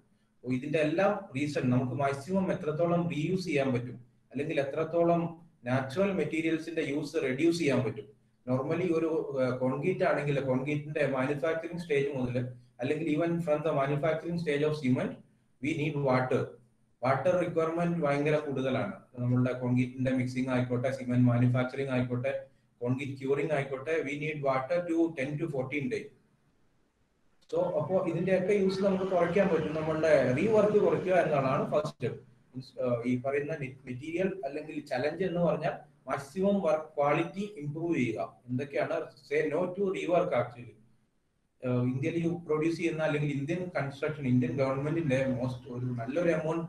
ഇതിന്റെ എല്ലാം reason നമുക്ക് maximum എത്രത്തോളം reuse ചെയ്യാൻ പറ്റും, അല്ലെങ്കിൽ എത്രത്തോളം നാച്ചുറൽ മെറ്റീരിയൽസിന്റെ യൂസ് റെഡ്യൂസ് ചെയ്യാൻ പറ്റും. നോർമലി ഒരു കോൺക്രീറ്റ് ആണെങ്കിൽ കോൺക്രീറ്റിന്റെ മാനുഫാക്ചറിങ് സ്റ്റേജ് മുതൽ, അല്ലെങ്കിൽ even from the manufacturing stage of cement, we need water requirement ഭയങ്കര കൂടുതലാണ്. നമ്മളുടെ കോൺക്രീറ്റിന്റെ മിക്സിംഗ് ആയിക്കോട്ടെ, സിമെന്റ് മാനുഫാക്ചറിങ് ആയിക്കോട്ടെ, കോൺക്രീറ്റ് ക്യൂറിംഗ് ആയിക്കോട്ടെ, we need water to 10 to 14 days. So അപ്പോൾ ഇതിന്റെയൊക്കെ യൂസ് നമുക്ക് കുറയ്ക്കാൻ പറ്റും. നമ്മളുടെ റീവർക്ക് കുറയ്ക്കുക എന്നതാണ് ഫസ്റ്റ് സ്റ്റെപ്പ്. ഈ പറയുന്ന മെറ്റീരിയൽ അല്ലെങ്കിൽ ചലഞ്ച് എന്ന് പറഞ്ഞാൽ മാക്സിമം വർക്ക് ക്വാളിറ്റി ഇംപ്രൂവ് ചെയ്യുക. എന്തൊക്കെയാണ്? Say no to rework. Actually ഇന്ത്യയിൽ പ്രൊഡ്യൂസ് ചെയ്യുന്ന അല്ലെങ്കിൽ ഇന്ത്യൻ കൺസ്ട്രക്ഷൻ, ഇന്ത്യൻ ഗവൺമെന്റിന്റെ മോസ്റ്റ് ഒരു നല്ലൊരു എമൗണ്ട്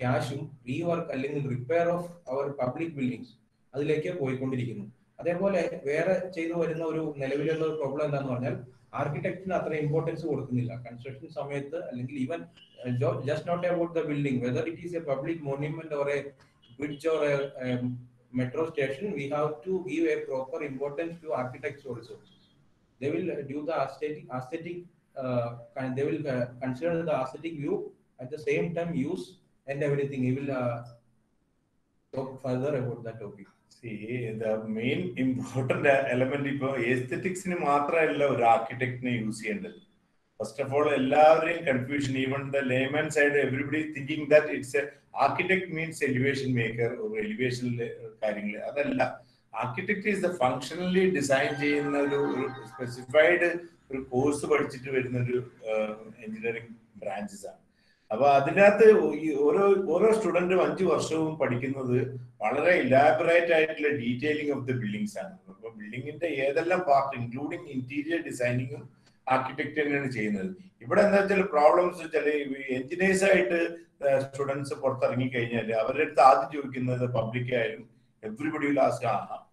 ക്യാഷും റീവർക്ക് അല്ലെങ്കിൽ repair of our public buildings അതിലേക്ക് പോയിക്കൊണ്ടിരിക്കുന്നു. അതേപോലെ വേറെ ചെയ്തു വരുന്ന ഒരു നിലവിലുള്ള ഒരു പ്രോബ്ലം എന്താന്ന് പറഞ്ഞാൽ, ആർക്കിടെക്റ്റിന് അത്ര ഇമ്പോർട്ടൻസ് കൊടുക്കുന്നില്ല കൺസ്ട്രക്ഷൻ സമയത്ത്. അല്ലെങ്കിൽ even just not about the building, whether it is a public monument or a bridge or a metro station, we have to give a proper importance to architects also. They will do the aesthetic they will consider the aesthetic view, at the same time use and everything. He will talk further about that topic. See, the main important element ipo aesthetics ni മാത്രമല്ല ഒരു ആർക്കിടെക്റ്റിനെ use ചെയ്യേണ്ടത്. First of all, എല്ലാവരെയും confusion, even the layman side, everybody thinking that it's a architect means elevation maker or elevation കാര്യങ്ങൾ. അതല്ല, architect is the functionally design ചെയ്യുന്ന ഒരു specified ഒരു course പഠിച്ചിട്ട് വരുന്ന ഒരു എഞ്ചിനീയറിംഗ് ബ്രാഞ്ചസ് ആണ്. അപ്പൊ അതിനകത്ത് ഓരോ സ്റ്റുഡന്റും 5 വർഷവും പഠിക്കുന്നത് വളരെ ഇലാബറേറ്റ് ആയിട്ടുള്ള ഡീറ്റെയിലിംഗ് ഓഫ് ദ ബിൽഡിങ്സ് ആണ്. അപ്പൊ ബിൽഡിങ്ങിന്റെ ഏതെല്ലാം പാർട്ട് ഇൻക്ലൂഡിങ് ഇന്റീരിയർ ഡിസൈനിങ്ങും ആർക്കിടെക്ട് തന്നെയാണ് ചെയ്യുന്നത്. ഇവിടെ എന്താ വെച്ചാൽ പ്രോബ്ലംസ് വെച്ചാൽ എഞ്ചിനീയേഴ്സ് ആയിട്ട് സ്റ്റുഡൻസ് പുറത്തിറങ്ങി കഴിഞ്ഞാൽ അവരുടെ അടുത്ത് ആദ്യം ചോദിക്കുന്നത് പബ്ലിക് ആയാലും everybody will ask,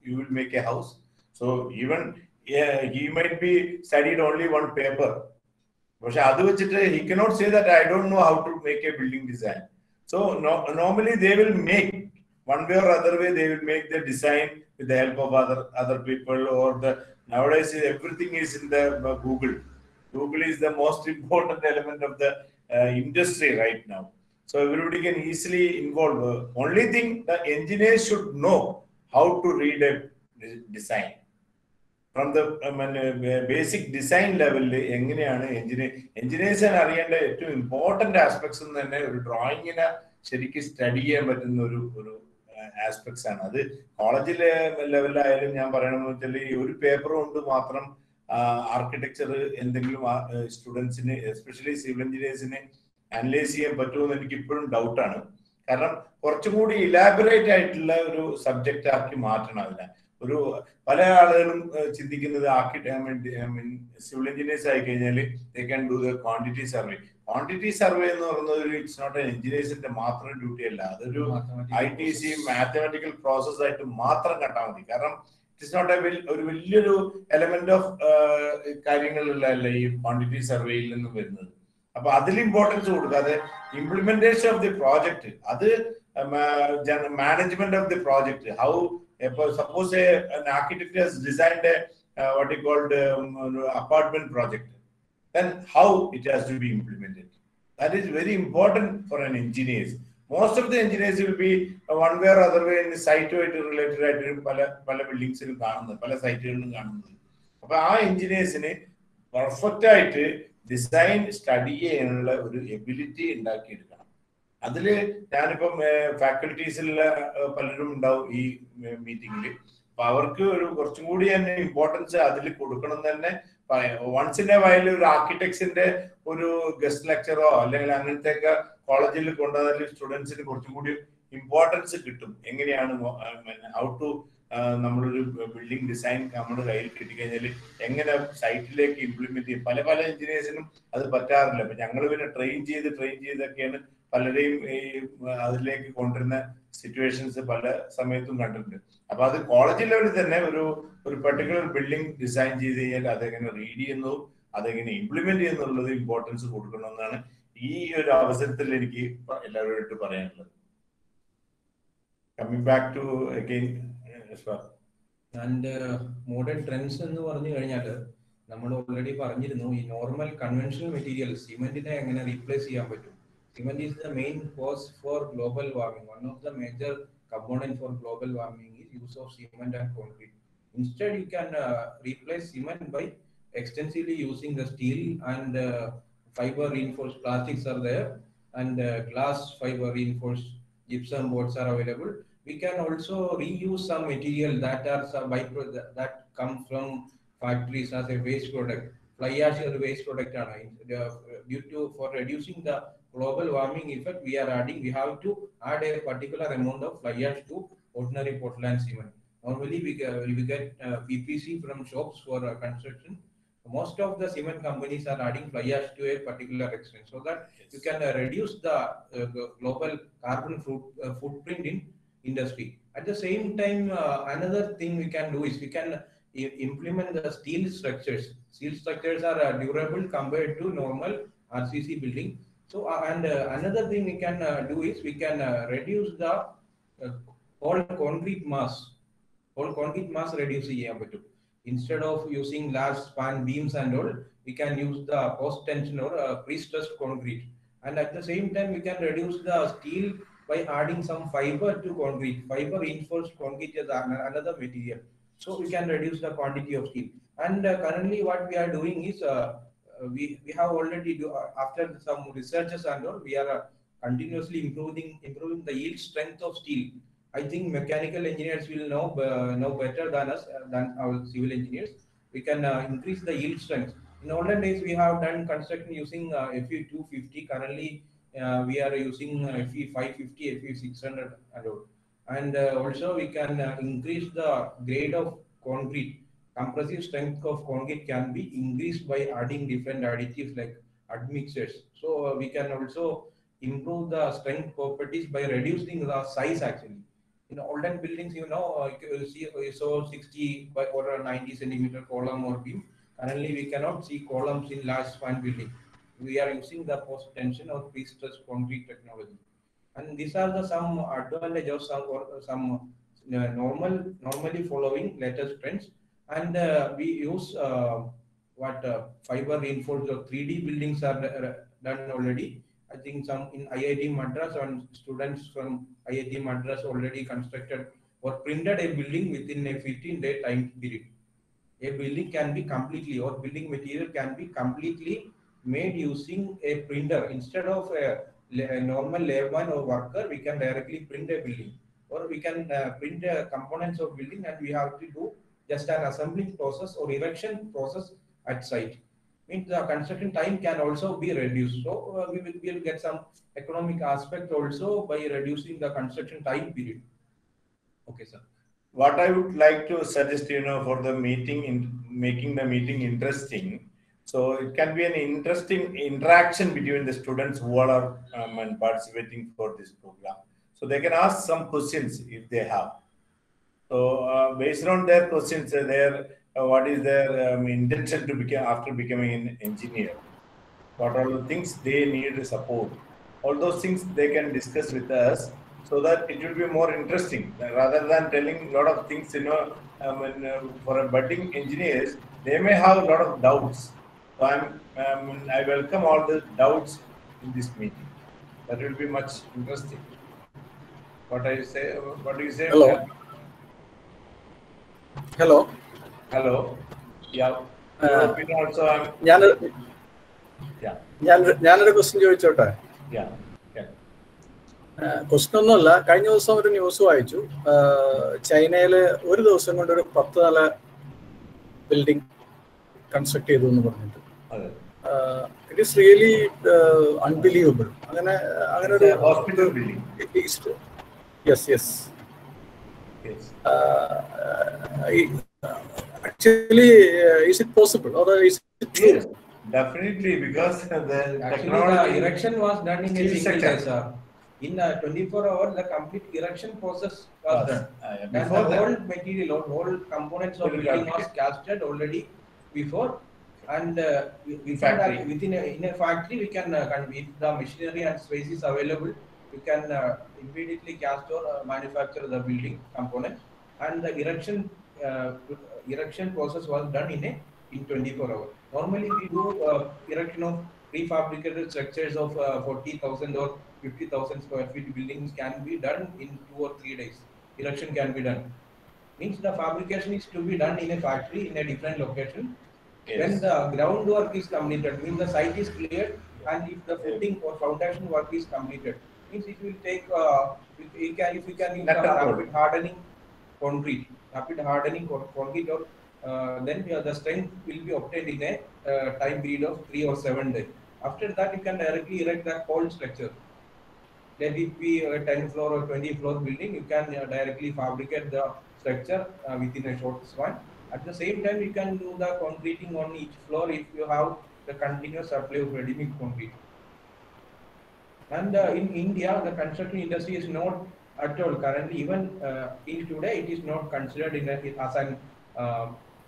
you will make a house? So even he might be studied only one paper, but he cannot say that I don't know how to make a building design. So normally they will make one way or other way, they will make the design with the help of other people, or nowadays everything is in the Google. Google is the most important element of the industry right now. So everybody can easily involve. Only thing, the engineers should know how to read a design. From the basic design level, engineers അറിയേണ്ട ഏറ്റവും important aspects തന്നെ ഒരു ഡ്രോയിങ്ങിനെ ശരിക്കും study ചെയ്യാൻ പറ്റുന്ന ഒരു aspects ആണ്. അത് കോളേജിലെ ലെവലിലായാലും ഞാൻ പറയണമെന്ന് വെച്ചാൽ ഈ ഒരു പേപ്പർ കൊണ്ട് മാത്രം ആർക്കിടെക്ചർ എന്തെങ്കിലും സ്റ്റുഡൻസിന്, എസ്പെഷ്യലി സിവിൽ എഞ്ചിനീയേഴ്സിന് അനലൈസ് ചെയ്യാൻ പറ്റുമെന്ന് എനിക്ക് ഇപ്പോഴും ഡൗട്ടാണ്. കാരണം കുറച്ചും കൂടി ഇലാബറേറ്റ് ആയിട്ടുള്ള ഒരു സബ്ജക്റ്റ് ആക്കി മാറ്റണം അതിനെ. ഒരു പല ആളുകളും ചിന്തിക്കുന്നത് സിവിൽ എഞ്ചിനീയേഴ്സ് ആയി കഴിഞ്ഞാൽ they can do the quantity survey. Quantity survey എന്ന് പറയുന്നത് ഇറ്റ്സ് നോട്ട് എഞ്ചിനീയേഴ്സിന്റെ മാത്രം ഡ്യൂട്ടി അല്ല, അതൊരു ITC മാത്തമാറ്റിക്കൽ പ്രോസസ് ആയിട്ട് മാത്രം കണ്ടാൽ മതി. കാരണം ഇറ്റ്സ് നോട്ട് ഒരു വലിയൊരു എലമെന്റ് ഓഫ് കാര്യങ്ങളിലല്ല ഈ ക്വാണ്ടിറ്റി സർവേയിൽ നിന്നും വരുന്നത്. അപ്പൊ അതിൽ ഇമ്പോർട്ടൻസ് കൊടുക്കാതെ ഇംപ്ലിമെന്റേഷൻ ഓഫ് ദി പ്രോജക്ട്, അത് management of the project, how suppose an architect has designed what he called apartment project, then how it has to be implemented. That is very important for an engineer. Most of the engineers will be one way or other way in the site related ആയിട്ട് പല ബിൽഡിങ്സിലും കാണുന്നത്, പല സൈറ്റുകളിലും കാണുന്നത്. അപ്പൊ ആ എഞ്ചിനീയേഴ്സിന് perfect ആയിട്ട് design study ചെയ്യാനുള്ള ഒരു എബിലിറ്റി ഉണ്ടാക്കിയെടുക്കണം. അതില് ഞാനിപ്പം ഫാക്കൽറ്റീസിലുള്ള പലരും ഉണ്ടാവും ഈ മീറ്റിംഗിൽ. അപ്പൊ അവർക്ക് ഒരു കുറച്ചും കൂടി തന്നെ ഇമ്പോർട്ടൻസ് അതിൽ കൊടുക്കണം തന്നെ. വൺസ് ഇൻ എ വൈൽ ഒരു ആർക്കിടെക്ട്സിന്റെ ഒരു ഗസ്റ്റ് ലെക്ചറോ അല്ലെങ്കിൽ അങ്ങനത്തെ ഒക്കെ കോളേജിൽ കൊണ്ടുവന്നാൽ സ്റ്റുഡൻസിന് കുറച്ചും കൂടി ഇമ്പോർട്ടൻസ് കിട്ടും. എങ്ങനെയാണ് ഹൗ ടു നമ്മളൊരു ബിൽഡിംഗ് ഡിസൈൻ നമ്മുടെ കയ്യിൽ കിട്ടിക്കഴിഞ്ഞാൽ എങ്ങനെ സൈറ്റിലേക്ക് ഇംപ്ലിമെന്റ് ചെയ്യും. പല എഞ്ചിനീയേഴ്സിനും അത് പറ്റാറില്ല. അപ്പൊ ഞങ്ങൾ പിന്നെ ട്രെയിൻ ചെയ്തൊക്കെയാണ് പലരെയും ഈ അതിലേക്ക് കൊണ്ടുവരുന്ന സിറ്റുവേഷൻസ് പല സമയത്തും കണ്ടിട്ടുണ്ട്. അപ്പൊ അത് കോളേജ് ലെവലിൽ തന്നെ ഒരു പെർട്ടിക്കുലർ ബിൽഡിംഗ് ഡിസൈൻ ചെയ്ത് കഴിഞ്ഞാൽ അതെങ്ങനെ റീഡ് ചെയ്യുന്നു, അതെങ്ങനെ ഇംപ്ലിമെന്റ് ചെയ്യുന്നുള്ളത് ഇമ്പോർട്ടൻസ് കൊടുക്കണമെന്നാണ് ഈ ഒരു അവസരത്തിൽ എനിക്ക് എല്ലാവരോടും പറയാനുള്ളത്. Coming back to again and modern trends എന്ന് പറഞ്ഞു കഴിഞ്ഞാൽ നമ്മൾ ഓൾറെഡി പറഞ്ഞിരുന്നു, ഈ നോർമൽ കൺവെൻഷണൽ മെറ്റീരിയൽ സിമെന്റിനെ എങ്ങനെ റീപ്ലേസ് ചെയ്യാൻ പറ്റും. Cement is the main cause for global warming. One of the major components for global warming is use of cement and concrete. Instead, you can replace cement by extensively using the steel and fiber reinforced plastics are there, and glass fiber reinforced gypsum boards are available. We can also reuse some material that are that come from factories as a waste product. Fly ash is a waste product. For reducing the global warming effect, we have to add a particular amount of fly ash to ordinary Portland cement. Normally we get PPC from shops for construction. Most of the cement companies are adding fly ash to a particular extent, so that you can reduce the global carbon footprint in industry. At the same time, another thing we can do is we can implement the steel structures. Steel structures are durable compared to normal RCC building. So another thing we can do is we can reduce the whole concrete mass reduce ചെയ്യാൻ പറ്റും. Instead of using large span beams and all, we can use the post tension or pre-stressed concrete. And at the same time, we can reduce the steel by adding some fiber to concrete. Fiber reinforced concrete is another material. So we can reduce the quantity of steel. And currently what we are doing is we have already after some researches and all, we are continuously improving the yield strength of steel. I think mechanical engineers will know better than us, than our civil engineers. We can increase the yield strength. In olden days, we have done construction using FE 250. Currently, we are using FE 550, FE 600 and all. And also we can increase the grade of concrete. Compressive strength of concrete can be increased by adding different additives like admixtures. So we can also improve the strength properties by reducing the size actually. In olden buildings, you saw 60 by or 90 centimeter column or beam. Currently, we cannot see columns in large span building. We are using the post tension or pre-stressed concrete technology. And these are the some advantages of some normally following latest trends. And we use fiber reinforced or 3D buildings are done already. I think some in IIT Madras and students from IIT Madras already constructed or printed a building within a 15-day time period. A building can be completely, or building material can be completely made using a printer. Instead of a normal layman or worker, we can directly print a building, or we can print components of building, and we have to do just an assembling process or erection process at site. Means the construction time can also be reduced. So we will get some economic aspect also by reducing the construction time period. Okay, sir. What I would like to suggest, for the meeting, in making the meeting interesting, so it can be an interesting interaction between the students who are and participating for this program. So they can ask some questions if they have. So based on their questions, what is their intention to become after becoming an engineer? What are the things they need support? All those things they can discuss with us, so that it will be more interesting rather than telling a lot of things. For a budding engineers, they may have a lot of doubts. So I welcome all the doubts in this meeting. That will be much interesting. What do you say? Hello. Hello. Hello. Yeah. Also, ഞാനൊരു question ചോദിച്ചോട്ടെ? Question ഒന്നുമല്ല. കഴിഞ്ഞ ദിവസം ഒരു news വായിച്ചു. ചൈനയില് ഒരു ദിവസം കൊണ്ട് ഒരു 10 നില ബിൽഡിംഗ് കൺസ്ട്രക്ട് ചെയ്തു എന്ന് പറഞ്ഞിട്ട്. It is really unbelievable. അങ്ങനെ ഒരു hospital building. Yes. Actually, is it possible or is it true? Yes, definitely, because the erection was done in a single day, sir. In 24 hours, the complete erection process was done. And the whole material or whole components of building was casted already before. And within a factory, we can, if the machinery and space is available, we can immediately cast or manufacture the building component. And the erection process was done in 24 hours. Normally, we do erection of prefabricated structures of 40,000 or 50,000 square feet buildings can be done in 2 or 3 days. Erection can be done. Means the fabrication is to be done in a factory in a different location. Yes. When the groundwork is completed, means the site is cleared, and if the footing or foundation work is completed, means it will take. If we can use rapid hardening concrete, or then the strength will be obtained in a time period of 3 or 7 days. After that, you can directly erect the whole structure. Let it be a 10 floor or 20 floor building, you can directly fabricate the structure within a short span. At the same time, you can do the concreting on each floor if you have the continuous supply of ready-mix concrete. And in India, the construction industry is not at all currently, even in today, it is not considered as an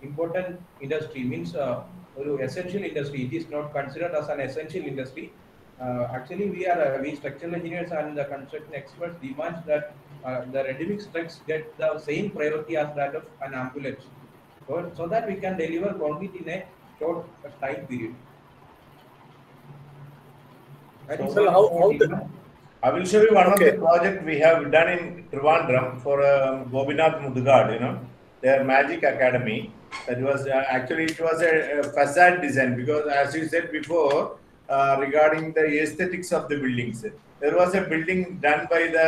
important industry. Means essential industry. It is not considered as an essential industry. Actually, we structural engineers and the construction experts demand that the ready-mix trucks get the same priority as that of an ambulance, so that we can deliver concrete in a short time period. I will show you one of the projects we have done in Trivandrum for Gopinath Mudugad, their Magic Academy. That was actually, it was a facade design, because as you said before, regarding the aesthetics of the buildings, there was a building done by the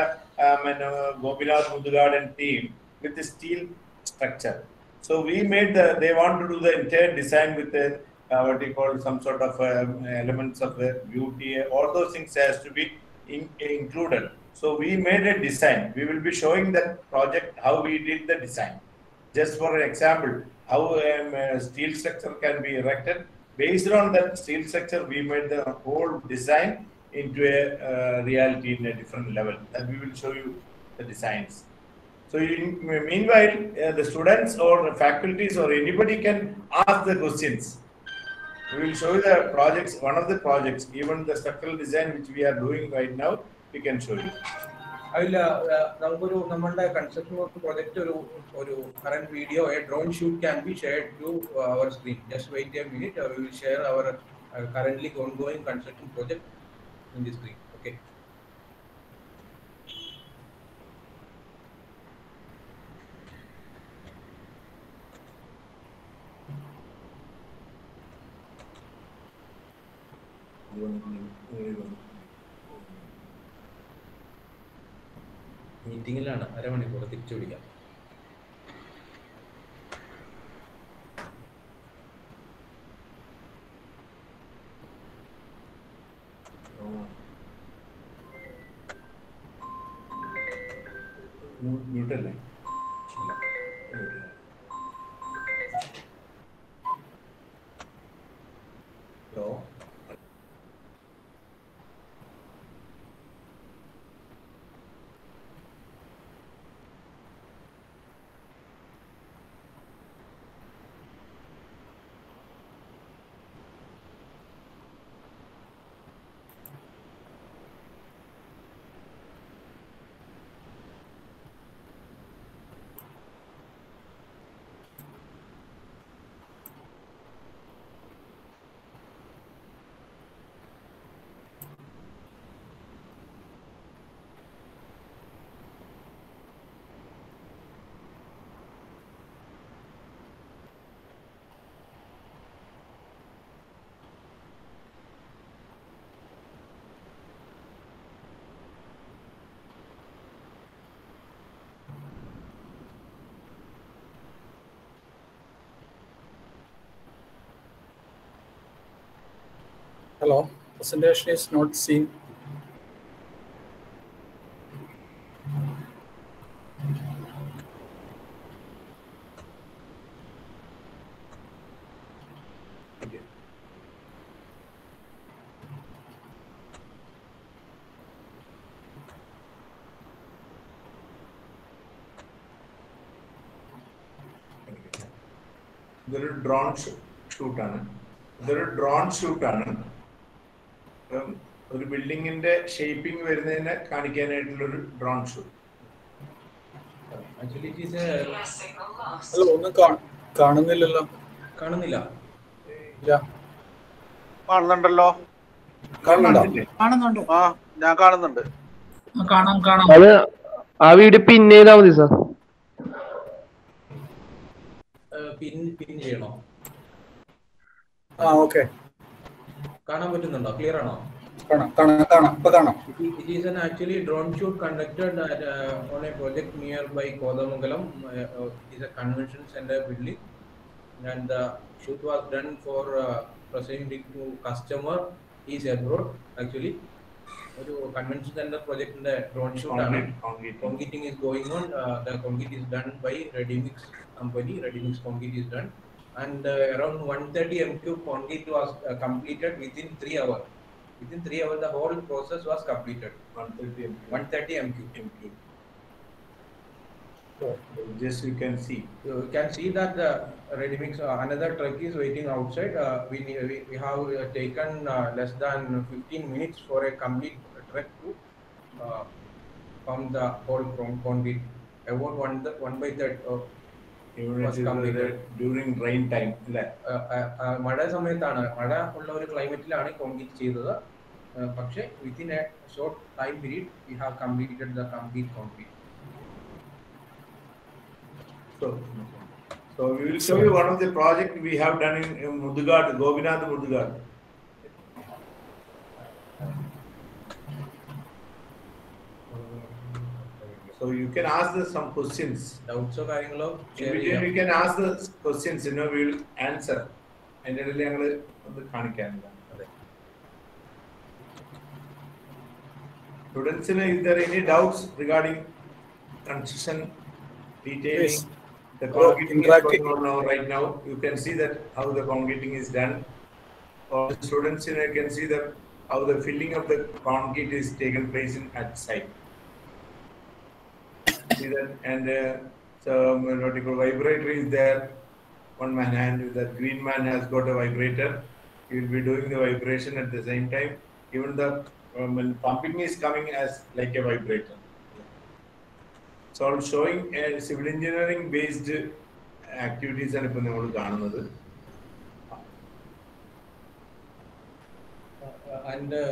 Gopinath Mudugad and team with the steel structure. So we made they want to do the entire design with the what you call some sort of elements of the beauty. All those things has to be included. So we made a design. We will be showing that project, how we did the design. Just for an example, how a steel structure can be erected. Based on that steel structure, we made the whole design into a reality in a different level. And we will show you the designs. So meanwhile, the students or the faculties or anybody can ask the questions. We will show you the projects, one of the projects, even the structural design which we are doing right now. we can show you. അതിൽ നമുക്കൊരു നമ്മളുടെ construction work project ഒരു current video a drone shoot can be shared to our screen. Just wait a minute, we will share our currently ongoing construction project in the screen. Okay. മീറ്റിംഗിലാണ്, അരമണിക്കൂർ തിരിച്ചു വിളിക്കാം. മ്യൂട്ടല്ലേ? Hello, Hello, presentation is not seen. Okay. ഇതൊരു drone ഷൂട്ടാണ്. ഒരു ബിൽഡിങ്ങിന്റെ shaping വരുന്നതിനെ കാണിക്കാനായിട്ടുള്ളൊരു ഡ്രോൺ ഷൂട്ട്. ആക്ച്വലി അല്ല, ഒന്നും കാണുന്നില്ലല്ലോ. കാണുന്നില്ല. കാണുന്നുണ്ടല്ലോ. കാണുന്നുണ്ട്. ആ, ഞാൻ കാണുന്നുണ്ട്. കാണാം. അത് ആ വീഡിയോ പിൻ ചെയ്താൽ മതി സാർ. പിൻ ചെയ്യണോ? ഓക്കെ. കാണാൻ പറ്റുന്നുണ്ടോ? ക്ലിയർ ആണോ? കാണാം. It is an actually drone shoot conducted at, on a project nearby Kodamangalam. It is a convention center building, and the shoot was done for presenting to customer is abroad. Actually, ഒരു convention center project in the drone shoot ആണ്. Concreting is going on. The concrete is done by Readymix company. Readymix concrete is done, and around 130 m3 concrete was completed within 3 hours. Within 3 hours, the whole process was completed. 130 m3. So just you can see. So you can see that the Readymix, another truck is waiting outside. We have taken less than 15 minutes for a complete truck to form the whole concrete. About 1/3 was completed during rain time. മഴ സമയത്താണ്, മഴ ഉള്ള ഒരു ക്ലൈമറ്റിലാണ് concrete ചെയ്തത്. പക്ഷേ within A short time period we have completed the complete concrete. So we will show you one of the project we have done in Mudugad, Gopinath Mudugad. So you can ask some questions. Doubts കാര്യങ്ങളോ You can ask the questions, we will answer. അതിൻ്റെ ഇടയിൽ ഞങ്ങൾ ഒന്ന് കാണിക്കാനില്ല. Students, is there any doubts regarding construction detailing? Yes. The concreting is going on now, right now. You can see that how the concreting is done. Or students, you can see that how the filling of the concrete is taken place at site. See that, and so what you call vibrator is there. One man hand, that green man has got a vibrator. He will be doing the vibration at the same time. Even the when pumping is coming as like a vibrator. So I'm showing civil engineering based activities and and the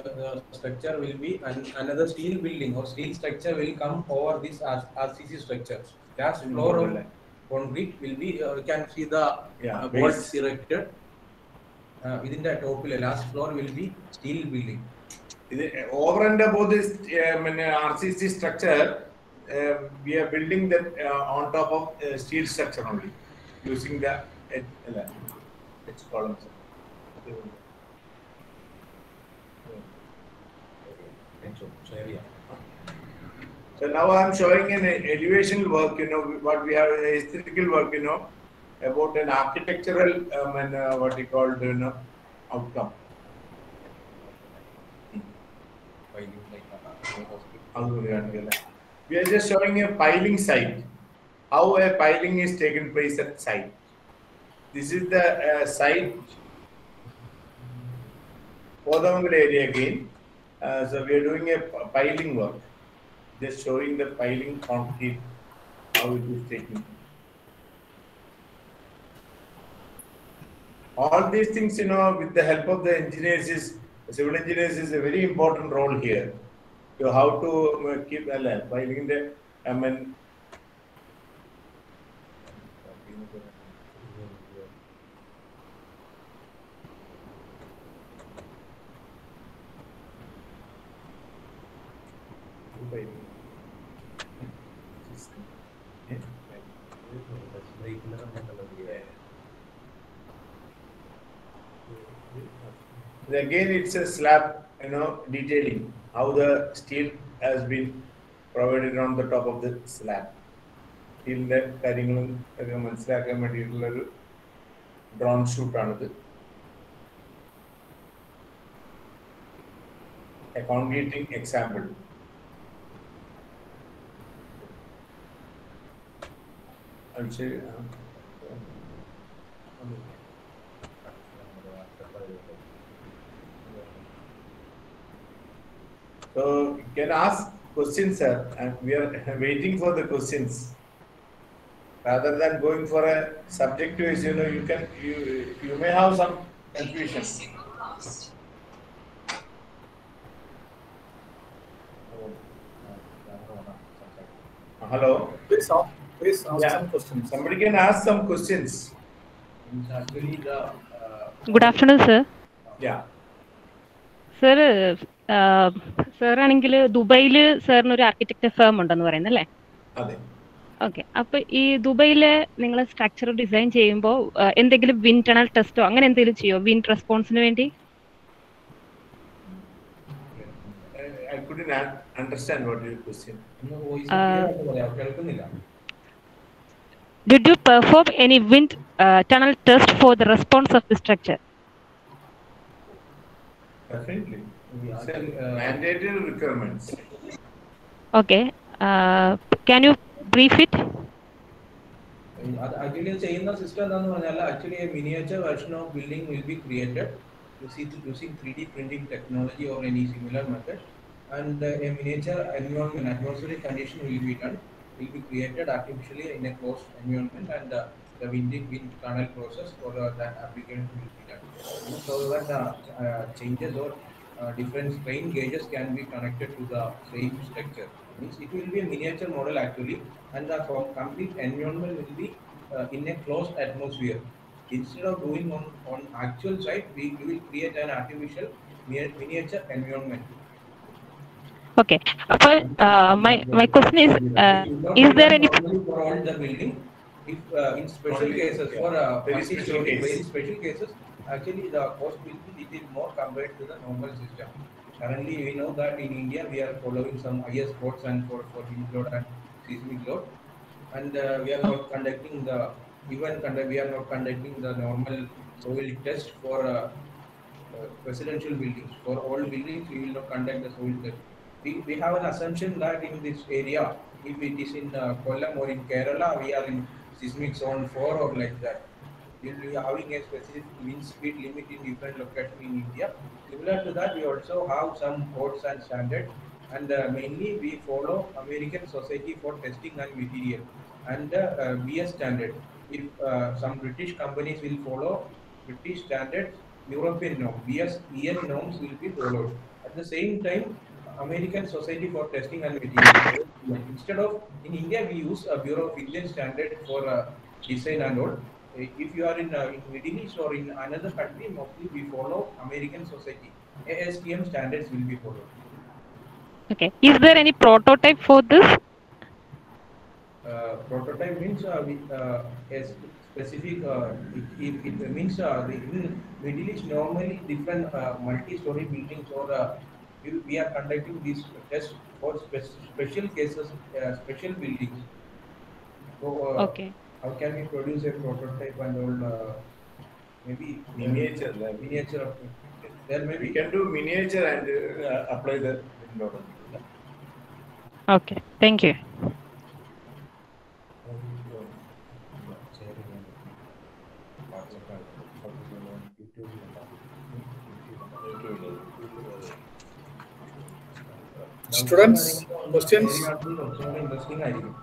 structure will be another steel building or steel structure will come over this RCC structure. Last floor of concrete will be, you can see the bolts erected. Within the top, last floor will be steel building. Over and above this RCC structure, we are building that on top of steel structure only, using the H columns. So now I am showing an elevation work, what we have aesthetical work, about an architectural what you call, outcome. We are just showing a piling site, how a piling is taken place at site. This is the site, Kodamangal area again. So we are doing a piling work, just showing the piling concrete, how it is taken. All these things, with the help of the engineers, civil engineers is a very important role here. So how to keep piling the, again, it's a slab, detailing how the steel has been provided on the top of the slab. Steel carrying drawn shoot on a concreting example. I'll show you. So you can ask questions, sir, and we are waiting for the questions. Rather than going for a subject quiz, you may have some confusion. Hello. Please ask some questions. Somebody can ask some questions. Good afternoon, sir. Yeah. Sir, sir ആണെങ്കിൽ ദുബൈയിൽ സാറിന് ഒരു architecture firm ഉണ്ടെന്ന് പറയുന്നല്ലേ? അതെ. Okay, അപ്പൊ ഈ ദുബൈയിലെ നിങ്ങൾ structure design ചെയ്യുമ്പോൾ എന്തെങ്കിലും വിൻഡ് ടണൽ ടെസ്റ്റോ അങ്ങനെ എന്തെങ്കിലും ചെയ്യോ വിൻഡ് റെസ്പോൺസിന് വേണ്ടി? I couldn't understand what your question. Did you perform any wind tunnel test for the response of the structure? Definitely. Mandatory requirements. Okay. Can you brief it? Actually, ചെയ്യുന്ന system എന്താണെന്ന് പറഞ്ഞാൽ actually a miniature version of building will be created using 3D printing technology or any similar method, and a miniature environment, atmospheric condition will be created artificially in a closed environment, and the wind tunnel process for that application will be done. So that changes or different strain gauges can be connected to the same structure. Means it will be a miniature model actually, and the complete environment will be in a closed atmosphere. Instead of doing on actual site, we will create an artificial miniature environment. Okay. My question is there any for all the building? If in special cases for very special cases, actually the cost will be little more compared to the normal system. Currently, we know that in India we are following some IS codes and for wind load and seismic load, and we are not conducting the normal soil test for residential buildings. For all buildings, we will not conduct the soil test. We have an assumption that in this area, if it is in Kollam or in Kerala, we are in seismic zone 4 or like that. we'll be having a specific wind speed limit in different locations in India. Similar to that, we also have some codes and standards, and mainly we follow American Society for Testing and Material and BS standard. If some British companies will follow British standards, European norm, BS, EN norms will be followed. At the same time, American Society for Testing and Material. Instead of in India, we use a Bureau of Indian Standard for design and all. If you are in Middle East or in another country, mostly we follow American Society. ASTM standards will be followed. Okay. Is there any prototype for this? Prototype means a specific. It means in Middle East normally different multi-story buildings or we are conducting these tests for special cases, special buildings. So Okay. how can we produce a prototype and all? Maybe Miniature. miniature of it. There maybe We can do miniature and apply the model. Okay. Thank you. Students, questions? Interesting ആയിരിക്കും.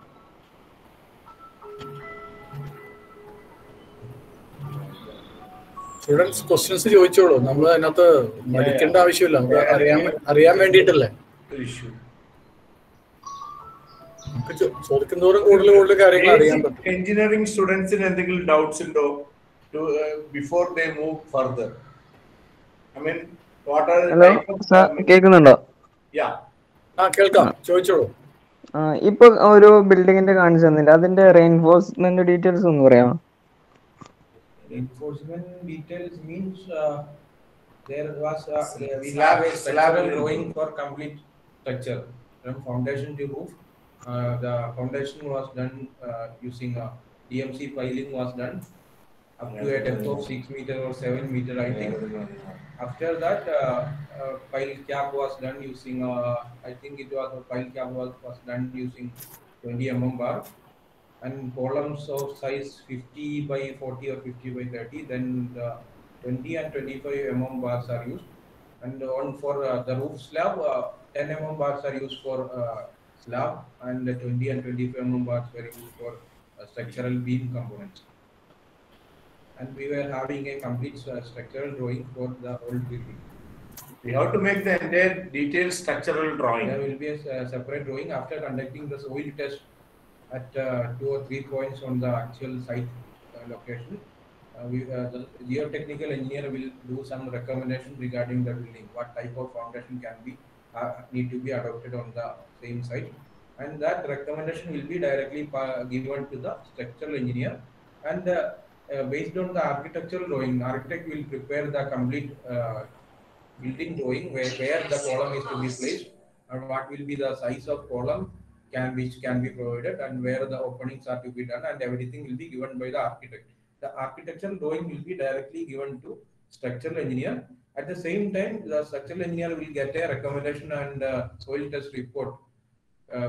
Students questions ചോദിച്ചോളൂ. നമ്മൾ അതിനകത്ത് മടിക്കേണ്ട ആവശ്യമില്ല. നമുക്ക് അറിയാൻ വേണ്ടിയിട്ടല്ലേ. നമുക്ക് ചോദിക്കുന്നതോറും കൂടുതൽ കാര്യങ്ങൾ അറിയാൻ പറ്റും. എഞ്ചിനീയറിംഗ് സ്റ്റുഡൻസിന് എന്തെങ്കിലും ഡൗട്ട്സ് ഉണ്ടോ before they move further? I mean what are കേൾക്കുന്നുണ്ടോ? യാ, കേൾക്കാം, ചോദിച്ചോളൂ. ഇപ്പൊ ഒരു ബിൽഡിങ്ങിന്റെ കാണിച്ചു തന്നില്ല, അതിന്റെ റെയിൻഫോഴ്സ്മെന്റ് ഡീറ്റെയിൽസ് ഒന്ന് പറയാമോ? Reinforcement details means there was we have a structural drawing for complete structure from foundation to roof. The foundation was done using DMC filing was done up to a depth of 6 meter or 7 meter, I think. After that, pile cap was done using I think it was pile cap was done using 20 mm bar. And columns of size 50 by 40 or 50 by 30, then 20 and 25 mm bars are used. And for the roof slab, 10 mm bars are used for slab, and 20 and 25 mm bars were used for structural beam components. And we were having a complete structural drawing for the whole building. we have to make the entire detailed structural drawing. There will be a separate drawing after conducting the soil test at 2 or 3 points on the actual site location. The geotechnical engineer will do some recommendation regarding the building, what type of foundation can be need to be adopted on the same site, and that recommendation will be directly given to the structural engineer. And based on the architectural drawing, architect will prepare the complete building drawing where the column is to be placed and what will be the size of column which can be provided and where the openings are to be done, and everything will be given by the architect. The architectural drawing will be directly given to structural engineer. At the same time, the structural engineer will get a recommendation and soil test report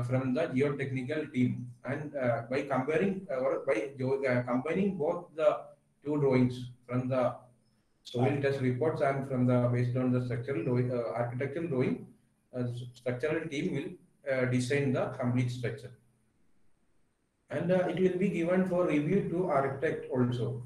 from the geotechnical team. And by comparing combining both the two drawings from the soil test reports and from the based on the structural architectural drawing, structural team will design the complete structure, and it will be given for review to architect also,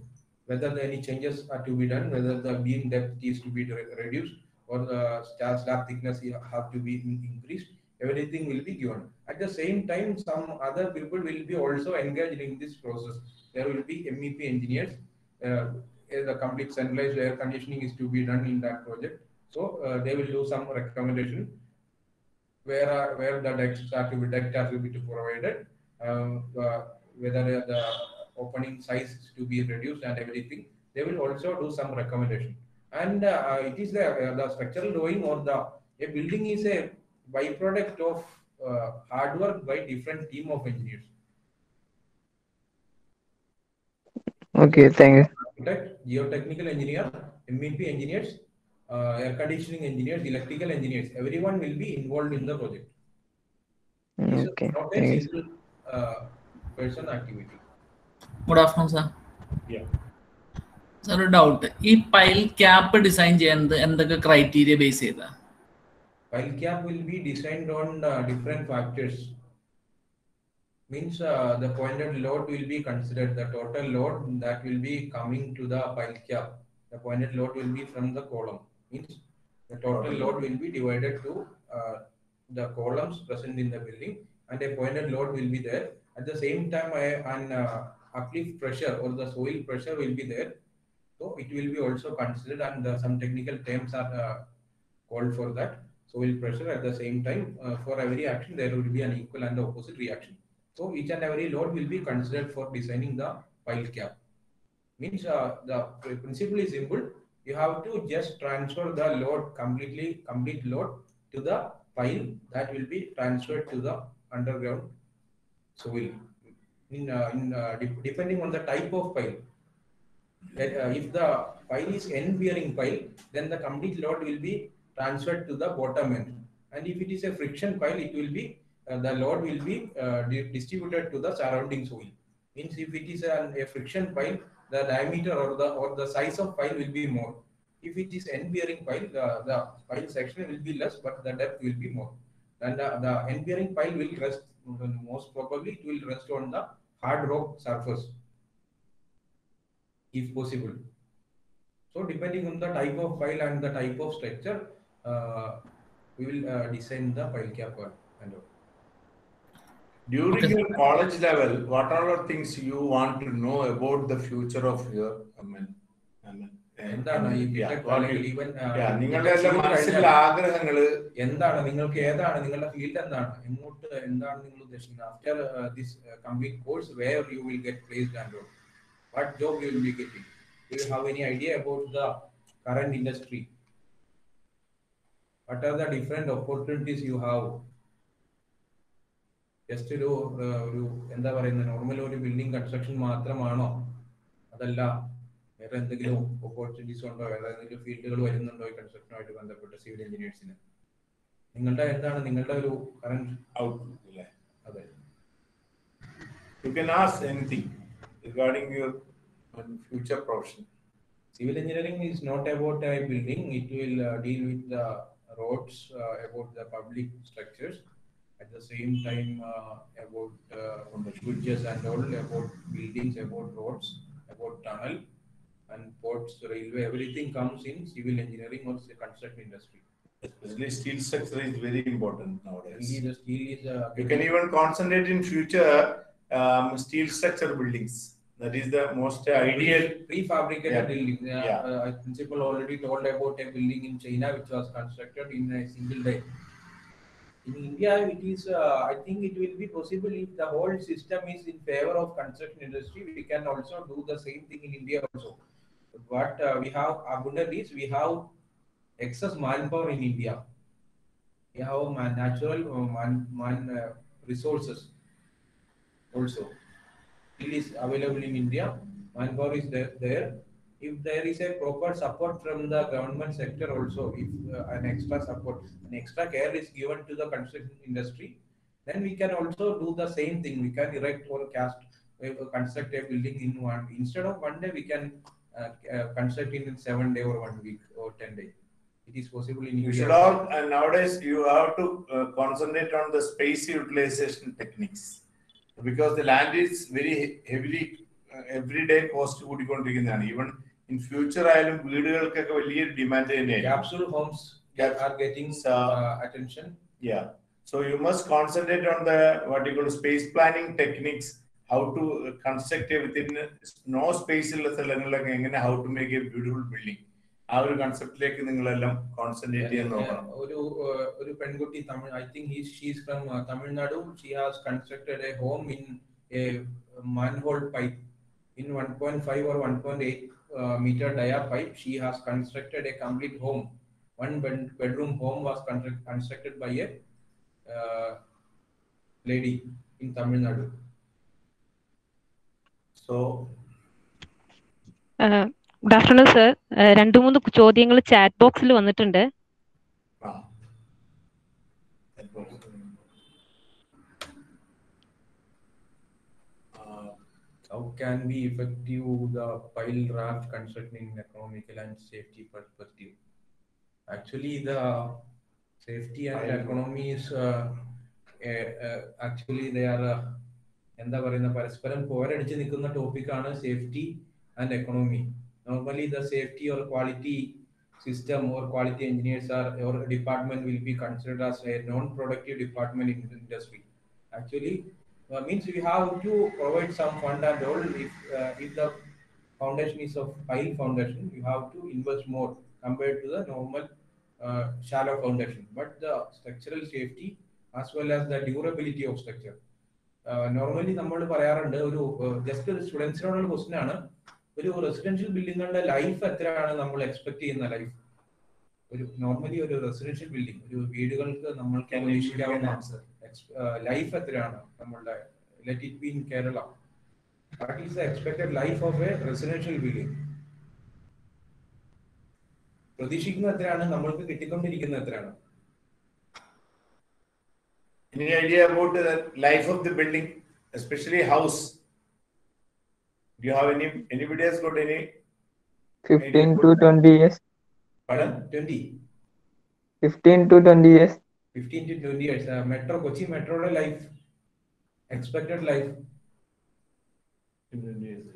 whether any changes are to be done, whether the beam depth is to be reduced or the slab thickness have to be increased. Everything will be given. At the same time, some other people will be also engaged in this process. There will be MEP engineers. The complete centralized air conditioning is to be done in that project, so they will do some recommendation where the decks are to be provided, whether the opening size is to be reduced and everything. They will also do some recommendation. And it is the structural drawing or a building is a byproduct of hard work by different team of engineers. Okay, thank you. Architect, geotechnical engineer, MEP engineers, air conditioning engineers, electrical engineers, everyone will be involved in the project. Okay, Not a thank you. single person activity. Good afternoon, sir. Yeah. ഒരു doubt, ഈ pile cap design ചെയ്യുന്നത് എന്തൊക്കെ criteria base ചെയ്താ? Pile cap will be designed on different factors. Means the pointed load will be considered, the total load that will be coming to the pile cap. The pointed load will be from the column. Means the total load will be divided to the columns present in the building, and a pointed load will be there. At the same time, an uplift pressure or the soil pressure will be there. So it will be also considered, and some technical terms are called for that. Soil pressure at the same time, for every action there will be an equal and opposite reaction. So each and every load will be considered for designing the pile cap. Means the principle is simple. You have to just transfer the load complete load to the pile that will be transferred to the underground soil. Depending on the type of pile. If the pile is end bearing pile, then the complete load will be transferred to the bottom end, and if it is a friction pile, it will be the load will be distributed to the surrounding soil. Means if it is a friction pile, the diameter or the size of pile will be more. If it is end bearing pile, the pile section will be less, but the depth will be more. And the end bearing pile will rest, most probably it will rest on the hard rock surface if possible. So depending on the type of pile and the type of structure, we will design the pile cap and all. During your college level, what are the things you want to know about the future of your എന്താണ് ഈ നിങ്ങളുടെ മനസ്സിലെ ആഗ്രഹങ്ങള് എന്താണ്, നിങ്ങൾക്ക് ഏതാണ് നിങ്ങളുടെ field, എന്താണ് നിങ്ങൾ ഉദ്ദേശിക്കുന്നത്? After this complete course, where you will get placed and all, what job you will be getting? Do you have any idea about the current industry? What are the different opportunities you have? Just ഒരു എന്താ പറയുന്നത്, normal ഒരു building construction മാത്രമാണോ, അതല്ല വേറെ എന്തെങ്കിലും opportunities ഉണ്ടോ, വേറെ എന്തെങ്കിലും ഫീൽഡുകൾ വരുന്നുണ്ടോ ഈ കൺസ്ട്രക്ഷനുമായിട്ട് ബന്ധപ്പെട്ട് സിവിൽ എഞ്ചിനീയേഴ്സിന്? എന്താണ് നിങ്ങളുടെ ഒരു കറന്റ് ഔട്ട്ലുക്ക് അല്ലേ? അതെ. You can ask anything regarding your future profession. Civil engineering is not about a building. It will deal with the roads, about the public structures. At the same time, about bridges and all, about buildings, about roads, about tunnel and ports, railway. Everything comes in civil engineering or construction industry. Especially steel structure is very important nowadays. The steel is. You can even concentrate in future steel structure buildings. That is the most ideal prefabricated building. Principal already told about a building in China which was constructed in a single day. In India, it is. I think it will be possible if the whole system is in favor of construction industry. We can also do the same thing in India also. What we have abundant is we have excess manpower in India. We have natural resources also. It is available in India. Manpower is there. If there is a proper support from the government sector also, if an extra support, an extra care is given to the construction industry, then we can also do the same thing. We can erect or construct a building in instead of 1 day, we can construct it in 7 days or 1 week or 10 days. It is possible in India. And nowadays you have to concentrate on the space utilization techniques. Because the land is very heavily everyday cost കൂടിക്കൊണ്ടിരിക്കുന്നതാണ്. Even in future ആയാലും വീടുകൾക്കൊക്കെ വലിയ demand തന്നെയാണ്. Capsule homes are getting attention. Yeah. So you must concentrate on the what you call space planning techniques. How to construct within no space ഉള്ള സ്ഥലങ്ങളിലൊക്കെ എങ്ങനെ how to make a beautiful building. ആ ഒരു കൺസെപ്റ്റിലേക്ക് നിങ്ങളെല്ലാം concentrate ചെയ്യാൻ നോക്കണം. ഒരു പെൺകുട്ടി Tamil, I think she is from Tamil Nadu. She has constructed a home in a manhole pipe in 1.5 or 1.8 meter dia pipe. She has constructed a complete home. One bedroom home was constructed by a lady in Tamil Nadu. So good afternoon sir. 2-3 ചോദ്യങ്ങൾ chat ബോക്സിൽ വന്നിട്ടുണ്ട്. how can be effective the pile raft construction in economical and safety perspective? Actually, the safety and economy is actually they are എന്താ പറയുന്ന പരസ്പരം പോരടിച്ച് നിൽക്കുന്ന ടോപ്പിക്കാണ് safety and economy. Normally, the safety or quality system or quality engineers or department will be considered as a non-productive department in the industry. Actually, means we have to provide some fund and all. If the foundation is of high foundation, you have to invest more compared to the normal shallow foundation. But the structural safety as well as the durability of structure. Normally നമ്മൾ പറയാറുണ്ട് ഒരു just ഒരു സ്റ്റുഡൻസിനോടുള്ള question ആണ്, ഒരു residential ബിൽഡിങ്ങുകളുടെ life എത്രയാണ് നമ്മൾ expect ചെയ്യുന്ന life? ഒരു നോർമലി ഒരു റെസിഡൻഷ്യൽ ബിൽഡിംഗ്, ഒരു വീടുകൾക്ക് നമ്മൾക്ക് പ്രതീക്ഷിക്കാവുന്ന ലൈഫ് എത്രയാണ് നമ്മളുടെ? Let it be in Kerala. What is the expected life of A residential building? പ്രതീക്ഷിക്കുന്നത് എത്രയാണ്? നമ്മൾക്ക് കിട്ടിക്കൊണ്ടിരിക്കുന്നത് എത്രയാണ്? Any idea about the life of the building, especially house? Do you have anybody has got any? 15 to 20 years. Pardon? 20? 15 to 20 years. 15 to 20 years. Metro, Kochi Metro life, expected life. 20 years.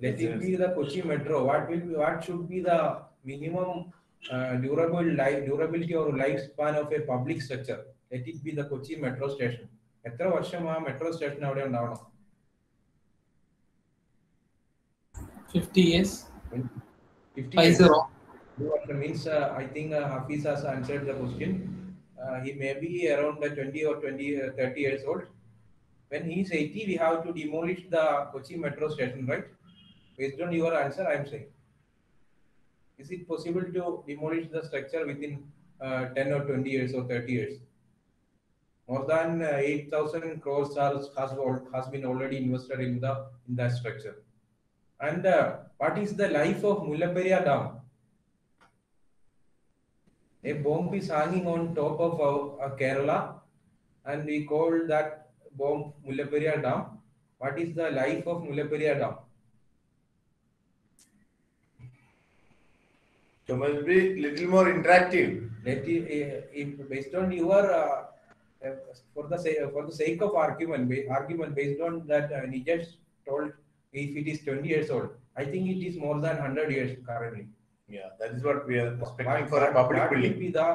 Let it be the Kochi Metro. What should be the minimum durability or lifespan of a public structure? Let it be the Kochi Metro Station. എത്ര വർഷം ആ metro station അവിടെ ഉണ്ടാവണം? 50 years. 50 years. Means I think Hafiz has answered the question. He may be around 20 or 30 years old. When he is 80, we have to demolish the Kochi Metro Station, right? Based on your answer, I am saying. Is it possible to demolish the structure within 10 or 20 years or 30 years? More than 8,000 crores has been already invested in that structure. And what is the life of Mullaperiyar Dam? A bomb is hanging on top of Kerala, and we call that bomb Mullaperiyar Dam. What is the life of Mullaperiyar Dam? So must be little more interactive. Based on your for the sake of argument based on that Nijesh told, if it is 20 years old, I think it is more than 100 years currently. Yeah, that is what we are expecting for a public building. Will be the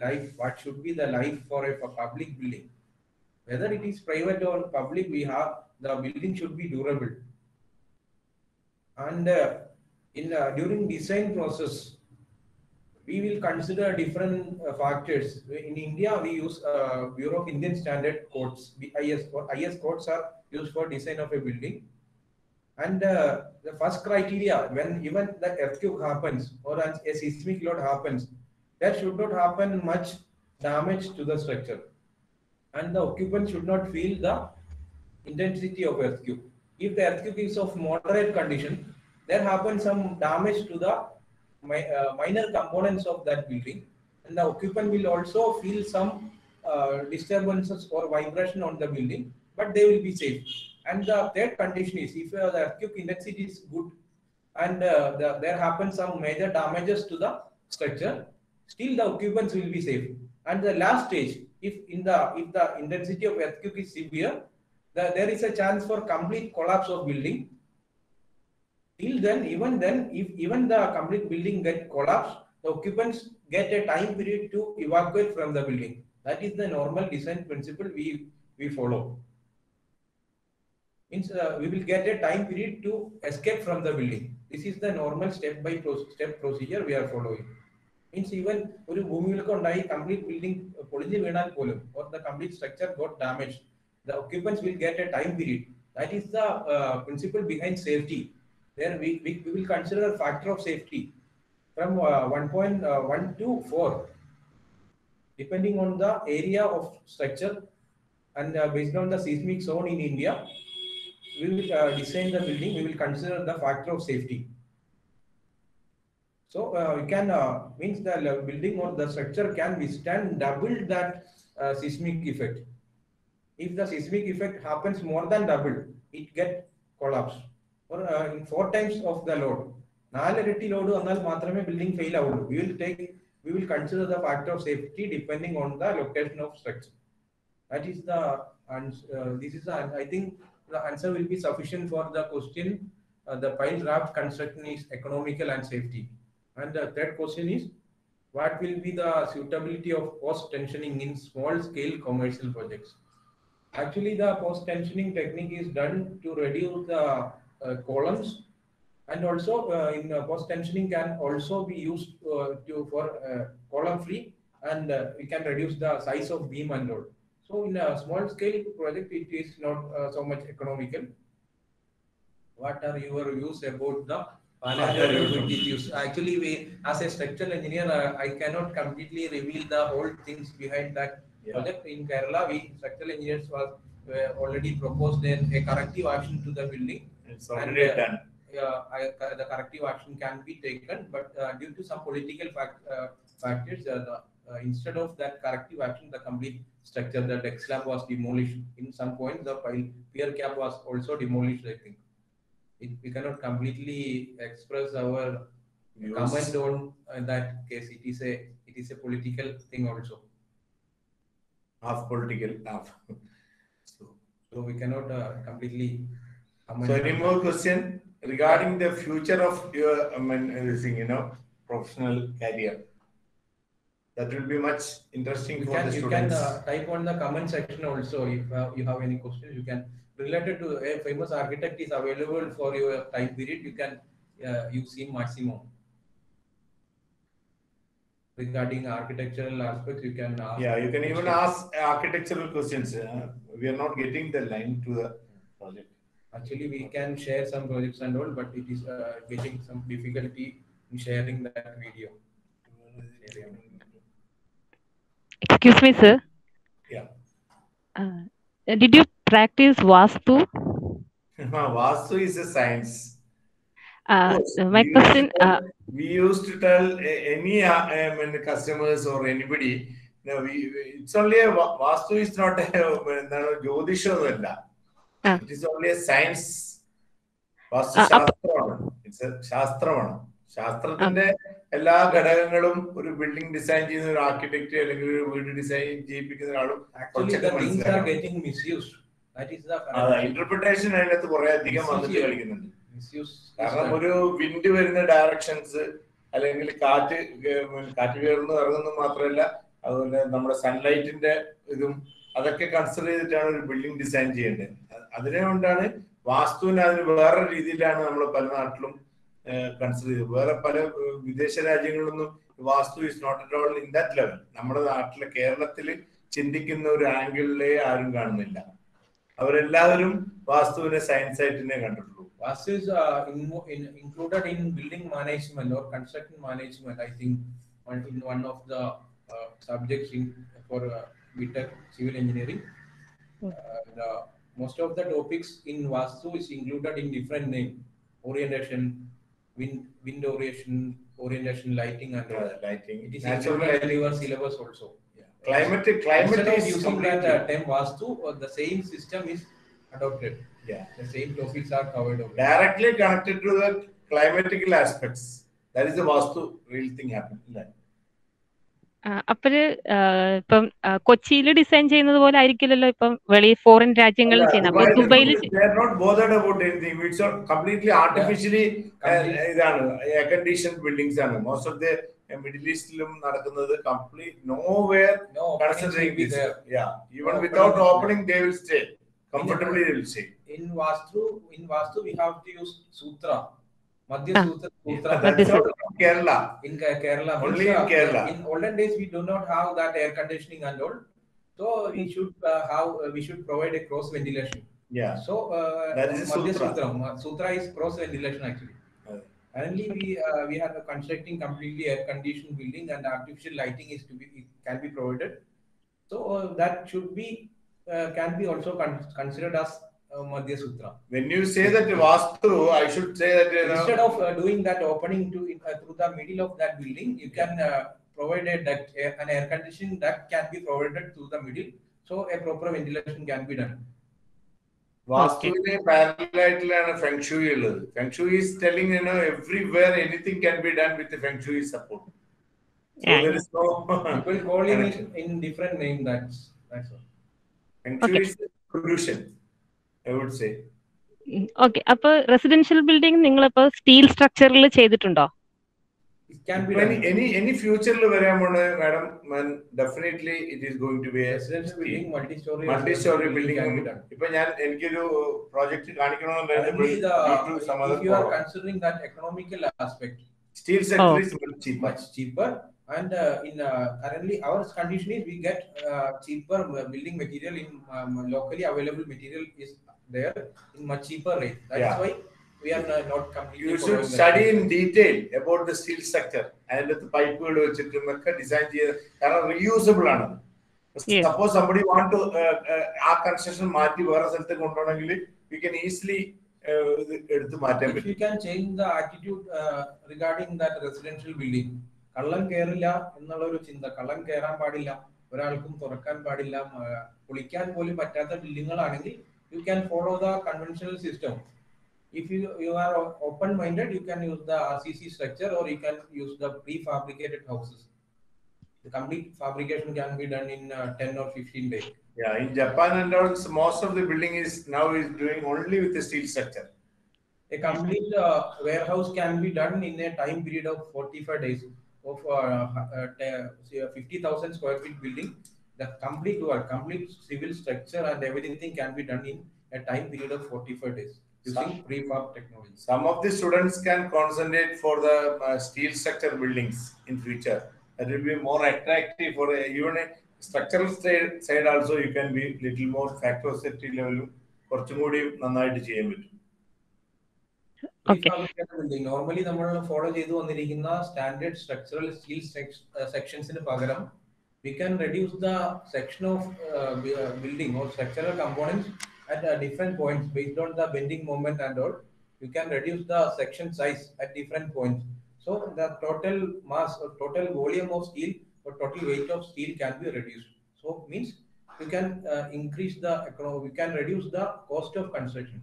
life? What should be the life for a public building? Whether it is private or public, the building should be durable. And during design process, we will consider different factors. In India, we use Bureau of Indian Standard Codes. IS codes are used for design of a building. And the first criteria, when even the earthquake happens or a seismic load happens, there should not happen much damage to the structure, and the occupant should not feel the intensity of earthquake. If the earthquake is of moderate condition, there happens some damage to the minor components of that building, and the occupant will also feel some disturbances or vibration on the building, but they will be safe. And the third condition is, if the earthquake intensity is good and there happens some major damages to the structure, still the occupants will be safe. And the last stage, if the intensity of earthquake is severe, there is a chance for complete collapse of building. Till then, if even the complete building get collapsed, the occupants get a time period to evacuate from the building. That is the normal design principle we follow. Means we will get a time period to escape from the building. This is the normal step procedure we are following. Means even ഒരു ഭൂമിയിലൊക്കെ ഉണ്ടായി complete building പൊളിഞ്ഞു വീണാൽ പോലും, or the complete structure got damaged, the occupants will get a time period. That is the principle behind safety. There we will consider a factor of safety from 1.1 to 4, depending on the area of structure, and based on the seismic zone in India, we will design the building. We will consider the factor of safety. So we can means the building or the structure can withstand double that seismic effect. if the seismic effect happens more than double, it get collapsed. Or in 4 times of the load. 4 ഇരട്ടി load വന്നാൽ മാത്രമേ building fail ആവുള്ളൂ. We will consider the factor of safety depending on the location of structure. That is the I think the answer will be sufficient for the question. The pile raft construction is economical and safety. And the third question is, what will be the suitability of post tensioning in small scale commercial projects? Actually, the post tensioning technique is done to reduce the columns, and also in post tensioning can also be used for column free, and we can reduce the size of beam and all. So in a small scale project, it is not so much economical. What are your views about the use? Actually, as a structural engineer, I cannot completely reveal the whole things behind that project. In Kerala, we structural engineers was already proposed a corrective action to the building. It's already done. The corrective action can be taken, but due to some political factors, instead of that corrective action, the complete structure, the deck slab was demolished. In some point, the pier cap was also demolished, I think. We cannot completely express our comment on that case. It is a political thing also. Half political, half. So we cannot completely comment. So any more question regarding the future of your professional career? That will be much interesting for the students. You can type on the comment section also if you have any questions. You can, related to a famous architect is available for your time period. You can use him maximum. Regarding architectural aspects, you can ask. Yeah, you can even ask architectural questions. We are not getting the line to the project. Actually, we can share some projects and all, but it is getting some difficulty in sharing that video. Excuse me, sir. Yeah. Did you practice Vastu? Vastu is a science. My question. We used to tell any customers or anybody, it's only a Vastu is not a Jyotisham. It is only a science. Vastu Shastram. It's a Shastram. ശാസ്ത്രത്തിന്റെ എല്ലാ ഘടകങ്ങളും ഒരു building design ചെയ്യുന്ന ഒരു architect അല്ലെങ്കിൽ ഒരു വീട് design ചെയ്യിപ്പിക്കുന്ന ഒരാളും ഇന്റർപ്രിട്ടേഷൻ അതിനകത്ത് കുറെ അധികം വന്നിട്ട് കളിക്കുന്നുണ്ട്. കാരണം ഒരു വിൻഡ് വരുന്ന ഡയറക്ഷൻസ് അല്ലെങ്കിൽ കാറ്റ് കയറുന്നു ഇറങ്ങുന്നു മാത്രമല്ല, അതുപോലെ നമ്മുടെ സൺലൈറ്റിന്റെ ഇതും അതൊക്കെ കൺസിഡർ ചെയ്തിട്ടാണ് ഒരു ബിൽഡിംഗ് ഡിസൈൻ ചെയ്യേണ്ടത്. അതിനുകൊണ്ടാണ് വാസ്തുവിന് അതിന് വേറെ രീതിയിലാണ് നമ്മൾ പല നാട്ടിലും കൺസിഡർ ചെയ്തു. വേറെ പല വിദേശ രാജ്യങ്ങളിലൊന്നും vastu is not at all in that level. നമ്മുടെ നാട്ടിലെ കേരളത്തിൽ ചിന്തിക്കുന്ന ഒരു ആംഗിളിലെ ആരും കാണുന്നില്ല. അവരെല്ലാവരും വാസ്തുവിനെ സയൻസ് ആയിട്ട് തന്നെ കണ്ടിട്ടുള്ളൂ. Vastu is included in building management or construction management. I think in one of the subjects for BTech civil engineering. Most of the topics in Vastu is included in different name: orientation, wind orientation, lighting, and lighting. It is included in your syllabus also. Yeah. Climate is using that term Vastu, the same system is adopted. Yeah, the same topics are covered over. Directly connected to the climatical aspects. That is the Vastu real thing happening. അപ്പോൾ ഇപ്പം കൊച്ചിയിൽ design ചെയ്യുന്നത് പോലെ ആയിരിക്കില്ലല്ലോ ഇപ്പം വെളി foreign രാജ്യങ്ങളിൽ ചെയ്യുന്നത്. അപ്പോൾ ദുബൈയിൽ ഇതാണ് എയർ കണ്ടീഷൻ ബിൽഡിംഗ്സ് ആണ് മോസ്റ്റ് ഓഫ് ദ മിഡിൽ ഈസ്റ്റിലും നടക്കുന്നത്. Complete nowhere considering this. Yeah, even without opening they will stay comfortably. They will stay. In Vastu we have to use Sutra. Madhya Sutra. That's out of Kerala. In Kerala. Only in Kerala. In olden days we do not have that air conditioning and all. So we should provide a cross ventilation. Yeah. So that is Madhya Sutra. Sutra is cross ventilation actually. Currently we are constructing completely air conditioned building, and artificial lighting can be provided. So that should be can be also considered as Madhya Sutra. When you say that Vastu, I should say that instead of doing that opening through the middle of that building, you can provide a duct, an air conditioning duct can be provided through the middle, so a proper ventilation can be done. വാസ്തുവിന് പാരലായിട്ടാണ് feng shui ഉള്ളത്. Feng shui is telling, you know, everywhere anything can be done with the feng shui support. So there is no people calling it in different name. That's all. feng shui is a solution, I would say. Okay, അപ്പൊ residential building നിങ്ങളിപ്പോ steel സ്ട്രക്ചറിൽ ചെയ്തിട്ടുണ്ടോ? It can be done. Any future lo varamono madam, definitely it is going to be a residential building, multi-story building can be done. Ipo njan enikoru project kanikkanonu, if you are considering that economical aspect, steel sector is much cheaper, and in currently our condition is we get cheaper building material in locally available material is there in much cheaper rate. That's why we are not completely. You should study in detail about the steel structure and the pipe design reusable. Suppose somebody want to our construction marti we can easily if you can change the attitude regarding that residential building. കള്ളം കേറില്ല എന്നുള്ള ഒരു ചിന്ത, കള്ളം കയറാൻ പാടില്ല, ഒരാൾക്കും തുറക്കാൻ പാടില്ല, പൊളിക്കാൻ പോലും പറ്റാത്ത ബിൽഡിങ്ങുകളാണെങ്കിൽ you can follow the conventional system. If you are open-minded, you can use the RCC structure or you can use the prefabricated houses. The complete fabrication can be done in 10 or 15 days. Yeah, in Japan and all, most of the building is now doing only with the steel structure. A complete warehouse can be done in a time period of 45 days of 50,000 square feet building. The complete work, complete civil structure and everything can be done in a time period of 45 days. Using prefab technology. Some of the students can concentrate for the steel structure buildings in future. That will be more attractive for even a structural side also. You can be little more factory level. Normally, we follow standard structural steel sections in Pagaram. We can reduce the section of building or structural components at different points based on the bending moment and all. You can reduce the section size at different points. So the total mass or total volume of steel or total weight of steel can be reduced. So means you can increase the we can reduce the cost of construction.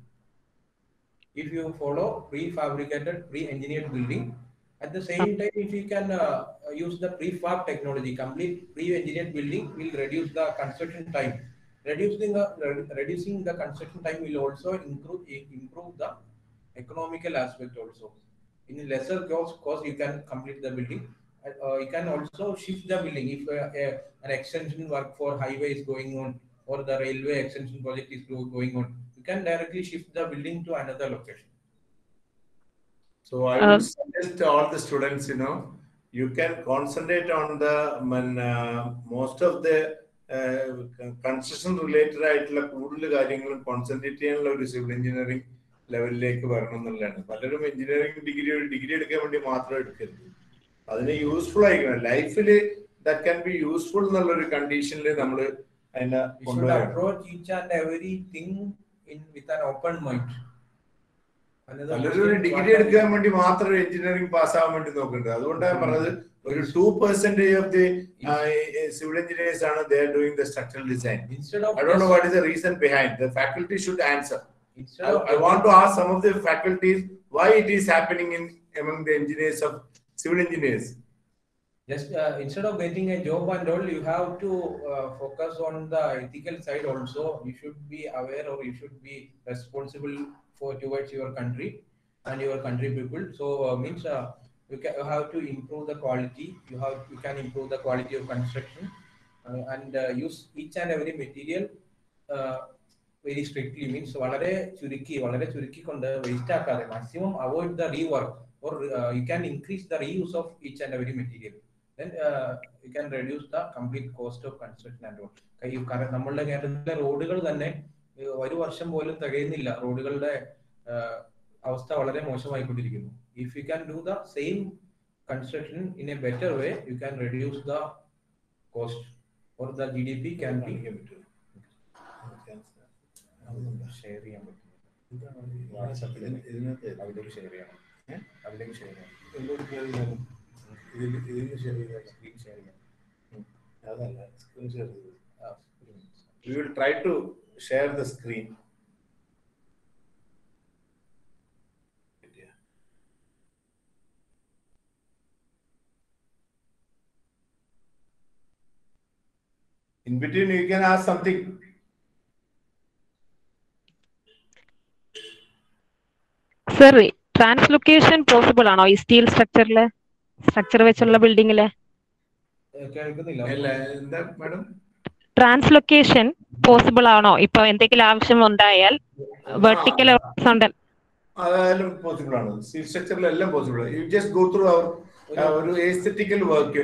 If you follow prefabricated, pre-engineered building, at the same time, if you can use the prefab technology, complete pre-engineered building will reduce the construction time. Reducing the construction time will also improve the economical aspect also. In lesser cost, you can complete the building. You can also shift the building if an extension work for highway is going on or the railway extension project is going on. You can directly shift the building to another location. So I would suggest to all the students, you know, you can concentrate on the most of the construction related ആയിട്ടുള്ള കൂടുതൽ കാര്യങ്ങളും concentrate ചെയ്യാനുള്ള ഒരു civil engineering ലെവലിലേക്ക് വരണം എന്നുള്ളതാണ്. പലരും engineering degree എടുക്കാൻ വേണ്ടി മാത്രം എടുക്കരുത്, അതിന് യൂസ്ഫുൾ ആയിരിക്കണം ലൈഫിൽ. ദാറ്റ് ക്യാൻ ബി യൂസ്ഫുൾ എന്നുള്ള ഒരു കണ്ടീഷനിൽ നമ്മൾ അതിനെ approach each and everything with an open mind. പലരും ഒരു ഡിഗ്രി എടുക്കാൻ വേണ്ടി മാത്രം എഞ്ചിനീയറിംഗ് പാസ്സാവാൻ വേണ്ടി നോക്കുന്നുണ്ട്. അതുകൊണ്ടാണ് പറഞ്ഞത് ഒരു 2% of the civil engineers are there doing the structural design. I don't know what is the reason behind. The faculty should answer. I want to ask some of the faculties why it is happening among the engineers of civil engineers. Just instead of getting a job and all, you have to focus on the ethical side also. You should be aware or you should be responsible towards your country and your country people. So means you have to improve the quality. You can improve the quality of construction and use each and every material very strictly. Means വളരെ ചുരുക്കി കൊണ്ട് waste ആക്കാതെ maximum avoid the rework or you can increase the reuse of each and every material. Then you can reduce the complete cost of construction and all. നമ്മളുടെ കേരളത്തിലെ റോഡുകൾ തന്നെ ഒരു വർഷം പോലും തികയുന്നില്ല, റോഡുകളുടെ അവസ്ഥ വളരെ മോശമായിക്കൊണ്ടിരിക്കുന്നു. If you can do the same construction in a better way, you can reduce the cost or the GDP can be share ചെയ്യാൻ പറ്റും. വാട്സാപ്പിൽ അതിലേക്ക് ഷെയർ ചെയ്യണം, അതിലേക്ക് ഷെയർ ചെയ്യണം, ഇതിൽ ഷെയർ ചെയ്യാം, സ്ക്രീൻ ഷെയർ ചെയ്യാം, അതല്ല സ്ക്രീൻ ഷെയർ ചെയ്ത് We will try to share the screen. In between, you can ask something. Sir, translocation possible ആണോ ഈ സ്റ്റീൽ സ്ട്രക്ചറിലെ സ്ട്രക്ചർ വെച്ചുള്ള ബിൽഡിങ്ങിലെ? Madam? ട്രാൻസ്ലൊക്കേഷൻ പോസിബിൾ ആണോ? ഇപ്പൊ എന്തെങ്കിലും ആവശ്യം ഉണ്ടായാൽ വെർട്ടിക്കൽ ഹൊറിസോണ്ടൽ possible ആണ്. Steel structure എല്ലാം possible. You just go through our aesthetical work,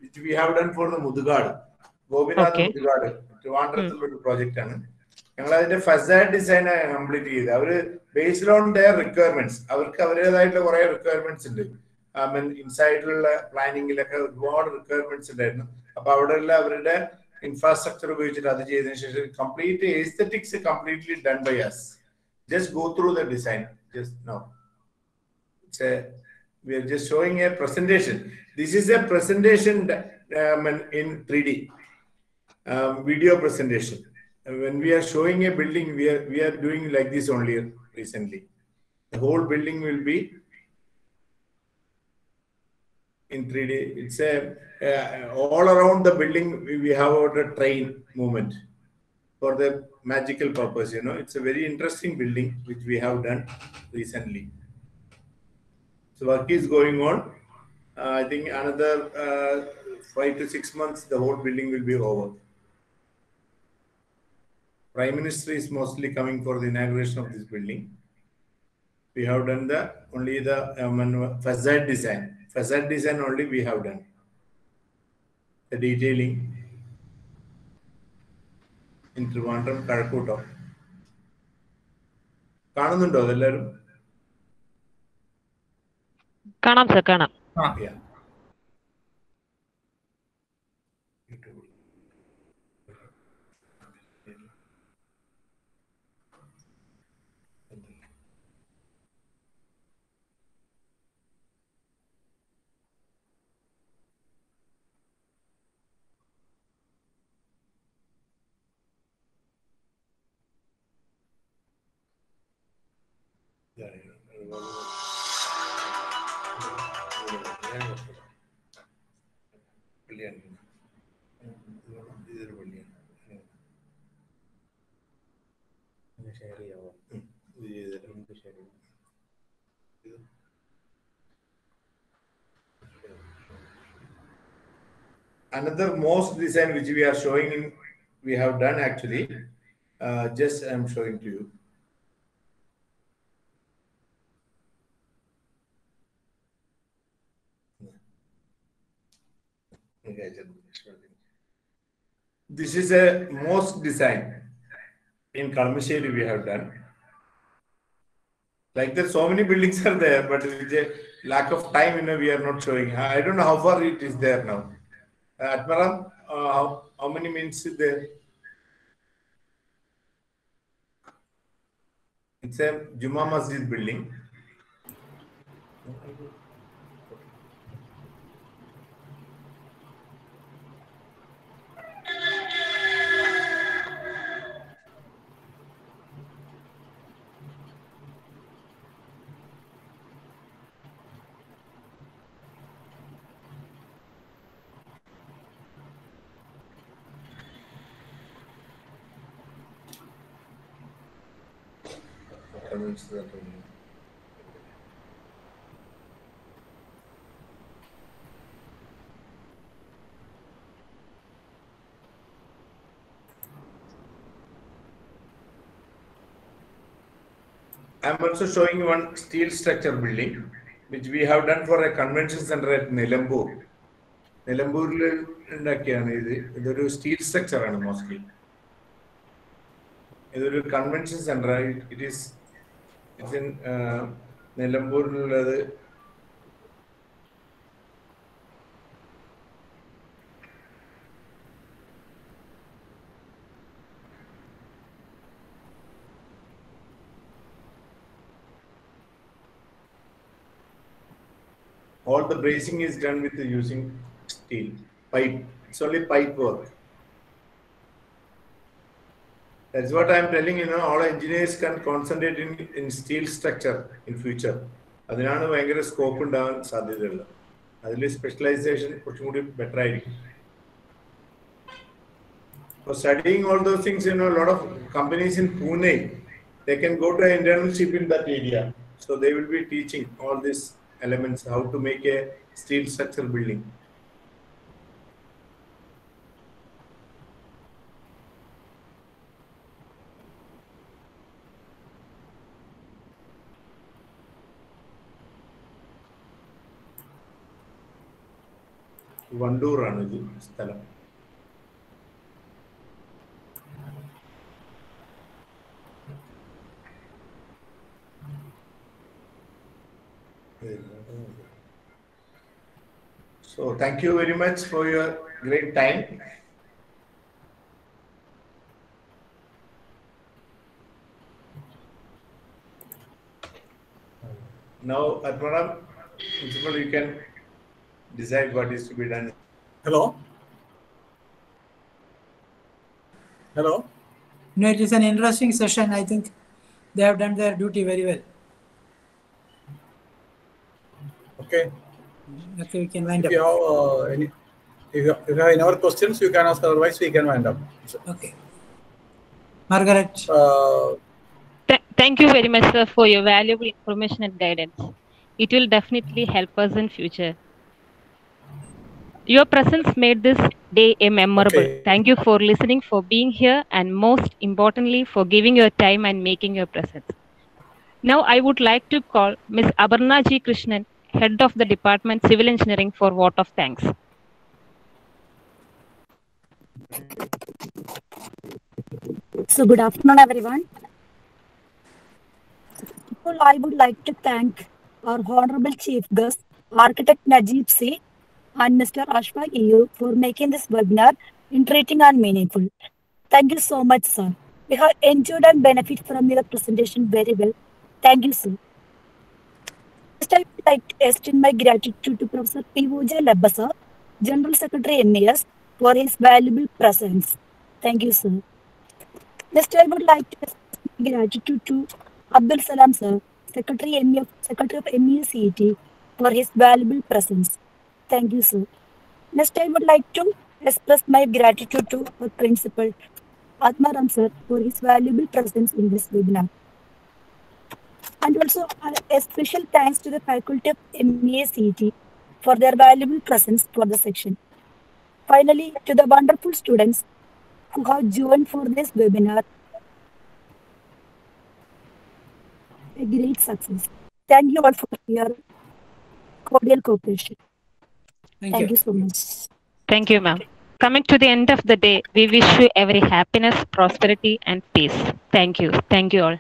which we have done for the Mudugad. Gobinath Mudugad. Trivandrum project ആണ്. ഞങ്ങൾ അതിന്റെ ഫസാഡ് ഡിസൈൻ കംപ്ലീറ്റ് ചെയ്ത് അവര് ബേസ്ഡ് ഓൺ ദയർ റിക്വയർമെന്റ്സ് അവർക്ക് അവരുടേതായിട്ടുള്ള കുറെ റിക്വയർമെന്റ്സ് ഉണ്ട്. ഇൻസൈഡിലുള്ള പ്ലാനിങ്ങിലൊക്കെ ഒരുപാട് റിക്വയർമെന്റ്സ് ഉണ്ടായിരുന്നു. അപ്പൊ അവിടെയുള്ള അവരുടെ ഇൻഫ്രാസ്ട്രക്ചർ ഉപയോഗിച്ചിട്ട് അത് ചെയ്തതിനു ശേഷം complete aesthetics completely done by us. Just go through the design. Just now, we are just showing a presentation. This is a presentation in 3D video presentation. When we are showing a building, we are doing like this only recently. The whole building will be in 3D. It's all around the building we have a train movement for the magical purpose. It's a very interesting building which we have done recently. So work is going on. I think another 5 to 6 months the whole building will be over. Prime Minister is mostly coming for the inauguration of this building. We have done only the facade design. Facade design only we have done. The detailing in Trivandrum, Kazhakottam. കാണുന്നുണ്ടോ അതെല്ലാരും? കാണാം sir, കാണാം. Another most design which we are showing we have done actually. Just I am showing to you. This is a most design in Kalmasheri we have done. Like that, so many buildings are there, but with a lack of time, we are not showing. I don't know how far it is there now. Atmaram, how many minutes is there? It's a Juma Masjid building. I am also showing one steel structure building which we have done for a convention center at Nilambur. Nilambur is steel structure mostly. This is a convention center. It's in Nilambur. All the bracing is done with using steel pipe. It's only pipe work. That's what I'm telling you. All engineers can concentrate in steel structure in future. അതിനാണ് ഭയങ്കര scope ഉണ്ടാകാൻ സാധ്യതയുള്ളത്. അതിൽ specialisation കുറച്ചും കൂടി better ആയിരിക്കും. For studying all those things, a lot of companies in Pune, they can go to an internship in that area. So they will be teaching all these elements, how to make a steel structure building. Vandoor ആണ് ഇത് സ്ഥലം. So thank you very much for your great time. Now, Atmaram, principal, you can decide what is to be done. Hello? Hello? No, it is an interesting session. I think they have done their duty very well. Okay. Okay, we can wind If you up. have if you have any other questions, you can ask. Otherwise, we can wind up. Okay. Margaret. Thank you very much, sir, for your valuable information and guidance. It will definitely help us in future. Your presence made this day a memorable. Okay. Thank you for listening, for being here, and most importantly, for giving your time and making your presence. Now, I would like to call Ms. Aparna G. Krishnan, Head of the Department Civil Engineering, for vote of thanks. So good afternoon, everyone. Well, I would like to thank our Honorable Chief Guest, Architect Najib C. and Mr. Ashfaq EU for making this webinar interesting and meaningful. Thank you so much, sir. We have enjoyed and benefited from your presentation very well. Thank you, sir. First, I would like to extend my gratitude to Professor P.O.J. Labasa, General Secretary MES, for his valuable presence. Thank you, sir. Next, I would like to extend my gratitude to Abdul Salam, sir, Secretary of MECET, for his valuable presence. Thank you, sir. Next, I would like to express my gratitude to our principal, Atmaram, sir, for his valuable presence in this webinar. And also, a special thanks to the faculty of MECET for their valuable presence for the section. Finally, to the wonderful students who have joined for this webinar, a great success. Thank you all for your cordial cooperation. Thank you so much. Thank you, ma'am. Coming to the end of the day, we wish you every happiness, prosperity, and peace. Thank you. Thank you all.